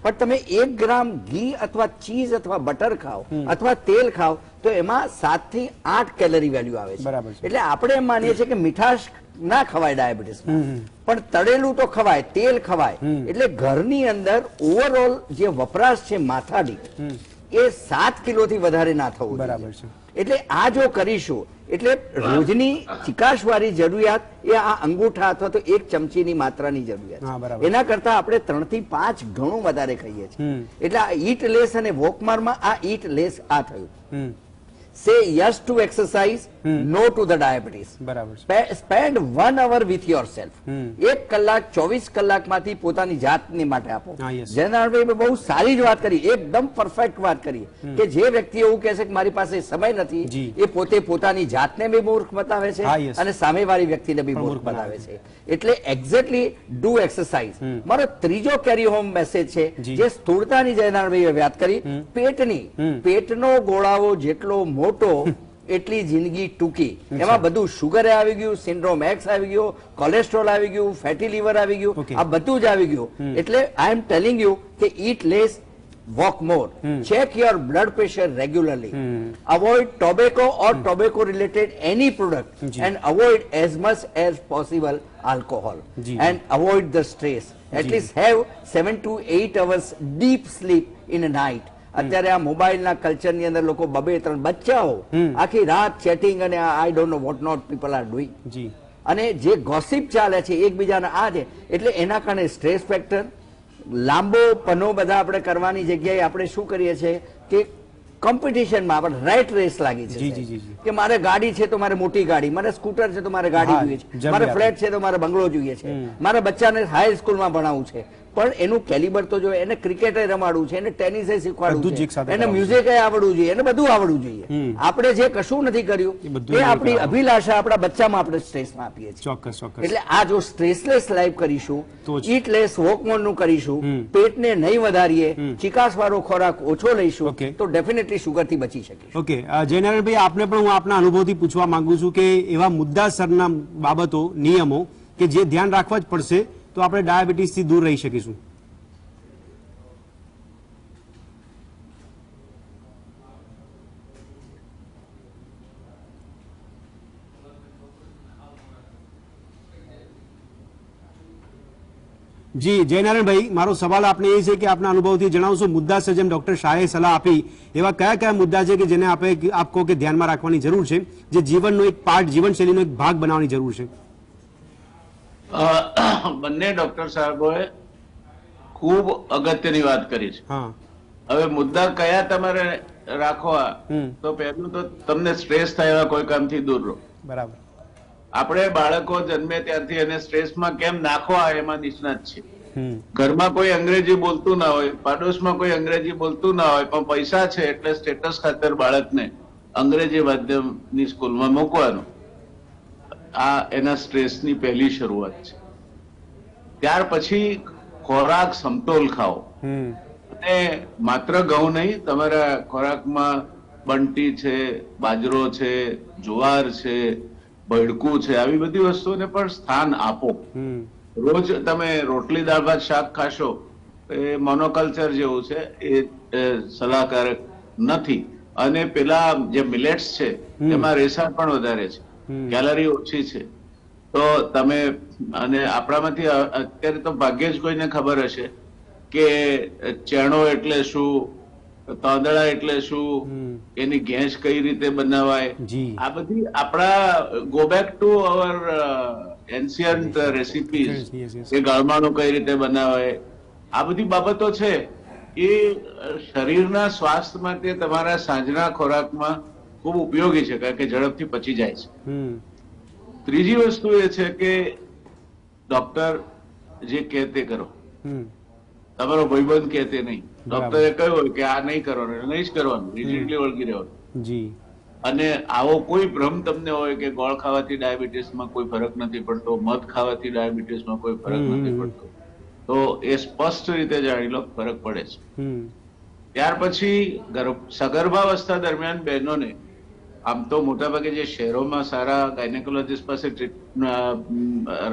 પણ તમે 1 ગ્રામ ઘી અથવા ચીઝ અથવા બટર ખાઓ અથવા તેલ ખાઓ તો એમાં 7 થી 8 કેલરી વેલ્યુ આવે છે. બરાબર છે. એટલે આપણે એમ માનીએ છીએ કે મીઠાશ ના ખવાય ડાયાબિટીસમાં, પણ તળેલું તો ખવાય, તેલ ખવાય. એટલે ઘરની અંદર ઓવરઓલ જે વપરાશ છે માથાદીઠ એ 7 કિલોથી વધારે ના થવું જોઈએ. બરાબર છે. એટલે આ જો કરીશું એટલે રોજની ચિકાશવાળી જરૂરિયાત એ આ અંગૂઠા અથવા તો 1 ચમચીની માત્રાની હા, જરૂરિયાત બરાબર. છે. એના કરતા આપણે 3 થી 5 ગણું વધારે ખાઈએ છીએ. એટલે આ ઈટ લેસ અને વોકમારમાં આ ઈટ લેસ આ થયું. Say yes to exercise, no to the diabetes. બરાબર છે. Spend 1 hour with yourself. 1 કલાક 24 કલાકમાંથી પોતાની જાતની માટે આપો. હા, yes. જયનારાયણભાઈએ બહુ સારી જ વાત કરી, એકદમ પરફેક્ટ વાત કરી કે જે વ્યક્તિ એવું કહે છે કે મારી પાસે સમય નથી, જી. એ પોતે પોતાની જાતને બી મૂર્ખ બતાવે છે હા, yes. અને સામેવાળી વ્યક્તિને બી મૂર્ખ બતાવે છે. એટલે એક્ઝેક્ટલી ડુ એક્સરસાઇઝ. મારો ત્રીજો કેરી હોમ મેસેજ છે જી. જે સ્થૂળતાની જયનારાયણભાઈએ વાત કરી, પેટની, પેટનો ગોળાવો જેટલો મોટો એટલી જિંદગી ટૂંકી. એમાં બધું શુગર આવી ગયું, સિન્ડ્રોમ એક્સ આવી ગયો, કોલેસ્ટ્રોલ આવી ગયું, ફેટી લીવર આવી ગયું, Okay. આ બધું જ આવી ગયું. એટલે આઈ એમ ટેલિંગ યુ કે ઈટ less, walk more, check your blood pressure regularly, avoid tobacco or tobacco related any product, જી. and avoid as much as possible alcohol, જી. and avoid the stress. At least have 7 to 8 hours deep sleep in a night. અત્યારે આ મોબાઈલના કલ્ચરની અંદર લોકો 2-3 બચ્ચાઓ આખી રાત chatting અને I don't know what not people are doing, જી. અને જે ગોસિપ ચાલે છે એકબીજાના આ છે, એટલે એના કારણે સ્ટ્રેસ ફેક્ટર, લાંબો પનો બધા આપણે કરવાની જગ્યાએ આપણે શું કરીએ છીએ કે કોમ્પિટિશનમાં આપણે રાઈટ રેસ લાગી છે જી, સાહેબ. જી, જી. કે મારે ગાડી છે તો મારે મોટી ગાડી, મારે સ્કૂટર છે તો મારે ગાડી હા, જોઈએ છે, જરૂરિયાત. મારે ફ્લેટ છે તો મારે બંગલો જોઈએ છે, મારા બચ્ચાને હાઈ સ્કૂલમાં ભણાવવું છે. પણ એનું કેલિબર તો જો એને ક્રિકેટે રમાડવું છે, એને ટેનિસે બધું જ શીખવાડવું એક છે, સાથે એને કરાવવું મ્યુઝિક આવડવું જોઈએ, એને બધું આવડવું જોઈએ. આપણે જે કશું નથી કર્યું એ બધું એ નહીં આપણી કરાવવું. અભિલાષા આપણા બચ્ચામાં આપણે સ્ટ્રેસમાં આપીએ છીએ. ચોક્કસ, ચોક્કસ. એટલે આ જો સ્ટ્રેસલેસ લાઈફ કરીશું, તો જ. ઈટ લેસ વોકમોર નું કરીશું, પેટને નહીં વધારીએ, ચિકાસ વાળો ખોરાક ઓછો લઈશું, Okay. તો ડેફિનેટલી શુગર થી બચી શકીશું. ઓકે, જયનારાયણભાઈ, આપને પણ હું આપના અનુભવથી પૂછવા માંગુ છું કે એવા મુદ્દાસરના બાબતો, નિયમો કે જે ધ્યાન રાખવા જ પડશે તો આપણે ડાયાબિટીસથી દૂર રહી શકીશું. જી જયનારાયણભાઈ, મારો સવાલ આપને એ છે કે આપના અનુભવથી જણાવશો, મુદ્દાસર જેમ ડોક્ટર શાહે સલાહ આપી એવા કયા કયા મુદ્દા છે કે જેને આપ કહો કે ધ્યાનમાં રાખવાની જરૂર છે, જે જીવનનો એક પાર્ટ, જીવનશૈલીનો એક ભાગ બનાવવાની જરૂર છે? બંને ડોક્ટર સાહેબોએ ખૂબ અગત્યની વાત કરી છે. હા, હવે મુદ્દા કયા તમારે રાખવા, તો પહેલું તો તમને સ્ટ્રેસ થાય એવા કોઈ કામથી દૂર રહો. બરાબર. આપણે બાળકો જન્મે ત્યારથી એને સ્ટ્રેસમાં કેમ નાખવા એમાં નિષ્ણાત છે. ઘરમાં કોઈ અંગ્રેજી બોલતું ના હોય, પાડોશમાં કોઈ અંગ્રેજી બોલતું ના હોય, પણ પૈસા છે એટલે સ્ટેટસ ખાતર બાળકને અંગ્રેજી માધ્યમની સ્કૂલમાં મૂકવાનું, આ એના સ્ટ્રેસની પહેલી શરૂઆત છે. ત્યાર પછી ખોરાક સમતોલ ખાઓ, અને માત્ર ઘઉં નહીં, તમારા ખોરાકમાં બંટી છે, બાજરો છે, જુવાર છે, ભડકું છે, આવી બધી વસ્તુઓને પણ સ્થાન આપો. રોજ તમે રોટલી દાળ ભાત શાક ખાશો એ મોનોકલ્ચર જેવું છે, એ સલાહકારક નથી. અને પેલા જે મિલેટ્સ છે એમાં રેસા પણ વધારે છે, કેલરી ઓછી છે. તો તમે, અને આપણામાંથી અત્યારે તો ભાગ્યે જ કોઈને ખબર હશે કે ચેણો એટલે શું, તાંદળા એટલે શું, એની ગેસ કઈ રીતે બનાવાય, જી. આ બધી આપણા go back to our ancient recipes, Yes, yes. એ ગળમાનું કઈ રીતે બનાવાય, આ બધી બાબતો છે એ શરીરના સ્વાસ્થ્ય માટે તમારા સાંજના ખોરાકમાં ખૂબ ઉપયોગી છે, કારણ કે ઝડપથી પચી જાય છે. હમ ત્રીજી વસ્તુ એ છે કે ડોક્ટર જે કહે તે કરો, હમ તમારો ભાઈબંધ કહે તે નહીં. બરાબર. ડોક્ટરે કહ્યું હોય કે આ નહીં કરવાનું, એટલે નહીં જ કરવાનું, રિજિડલી વળગી રહેવાનું. જી. અને આવો કોઈ ભ્રમ તમને હોય કે ગોળ ખાવાથી ડાયાબિટીસમાં કોઈ ફરક નથી પડતો, મધ ખાવાથી ડાયાબિટીસમાં કોઈ ફરક નથી પડતો, તો એ સ્પષ્ટ રીતે જાણી લો ફરક પડે છે. હમ ત્યાર પછી સગર્ભાવસ્થા દરમિયાન બહેનોને આમ તો મોટાભાગે જે શહેરોમાં સારા ગાયનેકોલોજીસ્ટ પાસે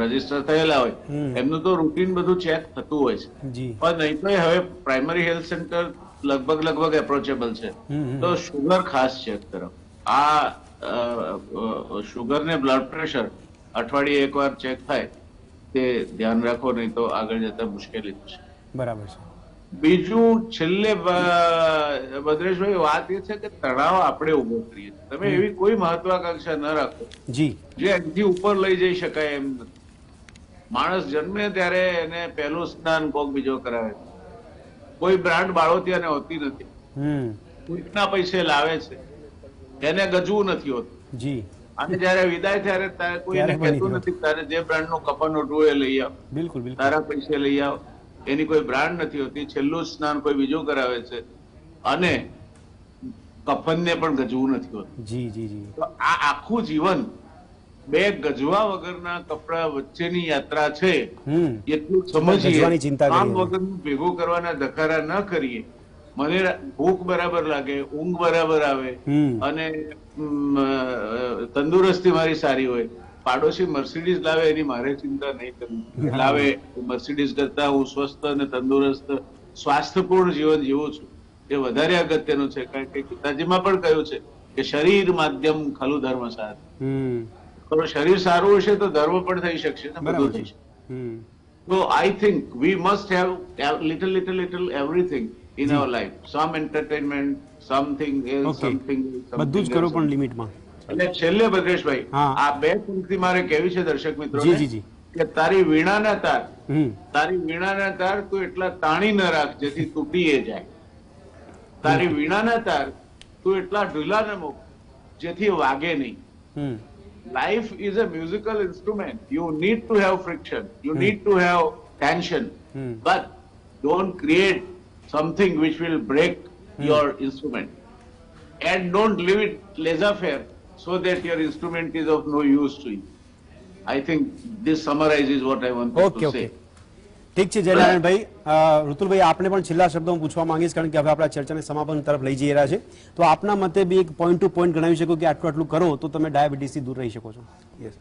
રજીસ્ટર થયેલા હોય એમનું તો રૂટીન બધું ચેક થતું હોય છે, જી. પણ નહીં તો હવે પ્રાઇમરી હેલ્થ સેન્ટર લગભગ એપ્રોચેબલ છે. તો શુગર ખાસ ચેક કરો. આ શુગર ને બ્લડ પ્રેશર અઠવાડિયે એકવાર ચેક થાય તે ધ્યાન રાખો, નહીં તો આગળ જતા મુશ્કેલી થશે. બરાબર છે. બીજું છેલ્લે ભદ્રેશભાઈ વાત એ છે કે તણાવ આપણે ઉભો કરીએ છીએ. તમે એવી કોઈ મહત્વાકાંક્ષા ન રાખો જી. જે અહીંથી ઉપર લઈ જઈ શકાય એમ નથી. માણસ જન્મે ત્યારે એને પહેલું સ્નાન કોક બીજો કરાવે છે. કોઈ બ્રાન્ડ બાળોતિયાને હોતી નથી, હમ કોઈકના પૈસે લાવે છે, એને ગજવું નથી હોતું. જી. અને જયારે વિદાય ત્યારે કોઈને ત્યારે બની કહેતું ગયું. નથી તારે જે બ્રાન્ડ નું કપન ઓઢવું એ લઈ આવ, બિલકુલ બિલકુલ. તારા પૈસે લઈ આવ. એની કોઈ બ્રાન્ડ નથી હોતી. છેલ્લું સ્નાન કોઈ બીજું કરાવે છે અને કફનને પણ ગજવું નથી હોતું. જી જી જી. તો આ આખું જીવન બે ગજવા વગરના કપડા વચ્ચેની યાત્રા છે. હમ એટલું ગજવાની સમજીએ, ચિંતા કામ કરીએ. વગરનું ભેગું કરવાના ધકારા ન કરીએ. મને ભૂખ બરાબર લાગે, ઊંઘ બરાબર આવે હમ અને તંદુરસ્તી મારી સારી હોય. પાડોશી મર્સિડીઝ લાવે એની મારે ચિંતા નહીં કરવી. લાવે મર્સિડીઝ કરતા હું સ્વસ્થ અને તંદુરસ્ત સ્વાસ્થ્યપૂર્ણ જીવન જીવું છું એ વધારે અગત્યનું છે. કારણ કે ગીતાજીમાં પણ કહ્યું છે કે શરીર માધ્યમ ખલું ધર્મ સાર. હમ તો શરીર સારું હશે તો ધર્મ પણ થઈ શકશે ને બરાબર બધું છે. થઈ શકશે. હમ So I think we must have little everything in our life. Some entertainment, something else, Okay. something બધું જ કરો પણ લિમિટમાં. એટલે છેલ્લે ભદ્રેશભાઈ હા. આ બે પંક્તિ મારે કહેવી છે દર્શક મિત્રો જી જી જી. કે તારી વીણાના તાર, હમ તારી વીણાના તાર તું એટલા તાણી ન રાખ જેથી તૂટીએ જાય. તારી વીણાના તાર તું એટલા ઢીલા ન મૂક જેથી વાગે નહીં. હમ Life is a musical instrument. You need to have friction. You need to have tension. But don't create something which will break your instrument. And don't leave it laissez-faire so that your instrument is of no use to you. I think this summarizes what I wanted okay to okay. say. ઠીક છે જયનારાયણભાઈ. ઋતુલભાઈ આપને પણ છેલ્લા શબ્દો હું પૂછવા માંગીશ, કારણ કે હવે આપણા ચર્ચાને સમાપન તરફ લઈ જઈ રહ્યા છે. તો આપના મતે બી એક પોઈન્ટ ટુ પોઈન્ટ ગણાવી શકો કે આટલું આટલું કરો તો તમે ડાયાબિટીસથી દૂર રહી શકો છો. યસ.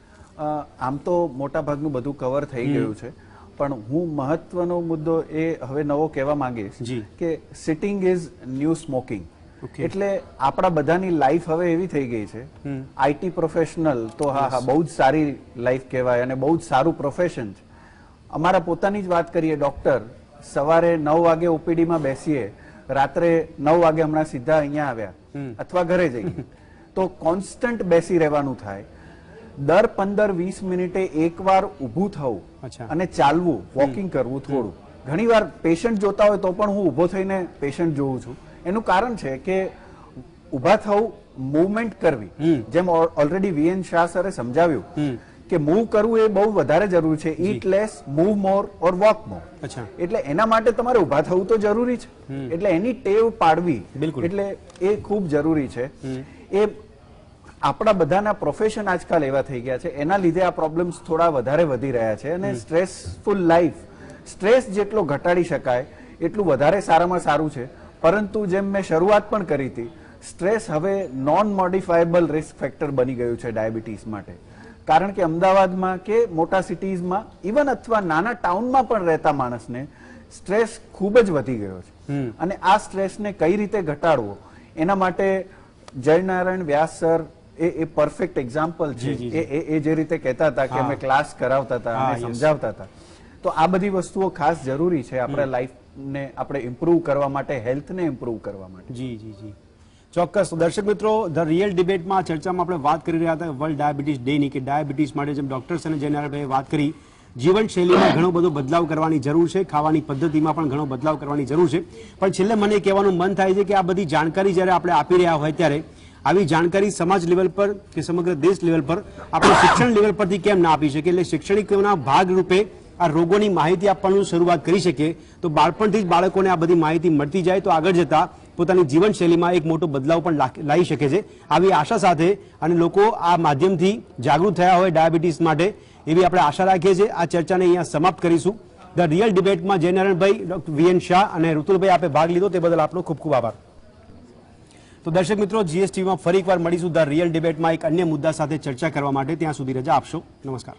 આમ તો મોટા ભાગનું બધું કવર થઈ ગયું છે, પણ હું મહત્વનો મુદ્દો એ હવે નવો કહેવા માંગીશ જી. કે sitting is new smoking. Okay. એટલે આપણા બધાની લાઈફ હવે એવી થઈ ગઈ છે. આઈટી પ્રોફેશનલ તો હા હા બહુ જ સારી લાઈફ કહેવાય અને બહુ જ સારું પ્રોફેશન છે. અમારા પોતાની જ વાત કરીએ, ડોક્ટર સવારે 9 વાગે ઓપીડીમાં બેસીએ, રાત્રે 9 વાગે હમણાં સીધા અહીંયા આવ્યા અથવા ઘરે જઈએ, તો કોન્સ્ટન્ટ બેસી રહેવાનું થાય. દર 15-20 મિનિટે એકવાર ઊભું થવું અચ્છા. અને ચાલવું, વોકિંગ કરવું થોડું. ઘણીવાર પેશન્ટ જોતા હોય તો પણ હું ઊભો થઈને પેશન્ટ જોઉં છું. એનું કારણ છે કે ઊભા થવું, મૂવમેન્ટ કરવી. જેમ ઓલરેડી વીએન શાહ સરે સમજાવ્યું કે મૂવ કરવું એ બહુ વધારે જરૂરી છે. ઈટ લેસ, મૂવ મોર ઓર વોક મોર. અચ્છા. એટલે એના માટે તમારે ઊભા થવું તો જરૂરી છે. એટલે એની ટેવ પાડવી બિલકુલ. એટલે એ ખૂબ જરૂરી છે. એ આપણા બધાના પ્રોફેશન આજકાલ એવા થઈ ગયા છે, એના લીધે આ પ્રોબ્લેમ્સ થોડા વધારે વધી રહ્યા છે. અને સ્ટ્રેસફુલ લાઈફ, સ્ટ્રેસ જેટલો ઘટાડી શકાય એટલું વધારે સારામાં સારું છે. પરંતુ જેમ મેં શરૂઆત પણ કરી હતી, સ્ટ્રેસ હવે નોન મોડિફાયેબલ રિસ્ક ફેક્ટર બની ગયું છે ડાયાબિટીસ માટે. કારણ કે અમદાવાદમાં કે મોટા સિટીઝમાં, ઇવન અથવા નાના ટાઉનમાં પણ રહેતા માણસને સ્ટ્રેસ ખૂબ જ વધી ગયો છે. અને આ સ્ટ્રેસને કઈ રીતે ઘટાડવો એના માટે જયનારાયણ વ્યાસ સર એ પરફેક્ટ એક્ઝામ્પલ છે. એ જે રીતે કહેતા હતા કે અમે ક્લાસ કરાવતા હતા અને સમજાવતા હતા, તો આ બધી વસ્તુઓ ખાસ જરૂરી છે આપણા લાઈફ ને આપણે ઇમ્પ્રૂવ કરવા માટે, હેલ્થને ઇમ્પ્રૂવ કરવા માટે. જી જી જી ચોક્કસ. તો દર્શક મિત્રો, ધ રિયલ ડિબેટમાં ચર્ચામાં આપણે વાત કરી રહ્યા હતા વર્લ્ડ ડાયાબિટીસ ડેની, કે ડાયાબિટીસ માટે જેમ ડોક્ટર્સ અને જયનારાયણભાઈએ વાત કરી, જીવનશૈલીમાં ઘણો બધો બદલાવ કરવાની જરૂર છે, ખાવાની પદ્ધતિમાં પણ ઘણો બદલાવ કરવાની જરૂર છે. પણ છેલ્લે મને કહેવાનું મન થાય છે કે આ બધી જાણકારી જ્યારે આપણે આપી રહ્યા હોય ત્યારે આવી જાણકારી સમાજ લેવલ પર કે સમગ્ર દેશ લેવલ પર આપણે શિક્ષણ લેવલ પરથી કેમ ના આપી શકીએ? એટલે શૈક્ષણિકના ભાગરૂપે આ રોગોની માહિતી આપવાનું શરૂઆત કરી શકીએ તો બાળપણથી જ બાળકોને આ બધી માહિતી મળતી જાય તો આગળ જતા પોતાની જીવનશૈલીમાં એક મોટો બદલાવ પણ લાવી શકે છે. આવી આશા સાથે અને લોકો આ માધ્યમથી જાગૃત થયા હોય ડાયાબિટીસ માટે એવી આપણે આશા રાખીએ છીએ. આ ચર્ચાને અહીંયા સમાપ્ત કરીશું. ધ રિયલ ડિબેટમાં જયનારાયણભાઈ, ડોક્ટર વીએન શાહ અને ઋતુલભાઈ આપે ભાગ લીધો તે બદલ આપનો ખૂબ ખૂબ આભાર. તો દર્શક મિત્રો, જીએસટીવીમાં ફરી એકવાર મળીશું ધ રિયલ ડિબેટમાં એક અન્ય મુદ્દા સાથે ચર્ચા કરવા માટે. ત્યાં સુધી રજા આપશો. નમસ્કાર.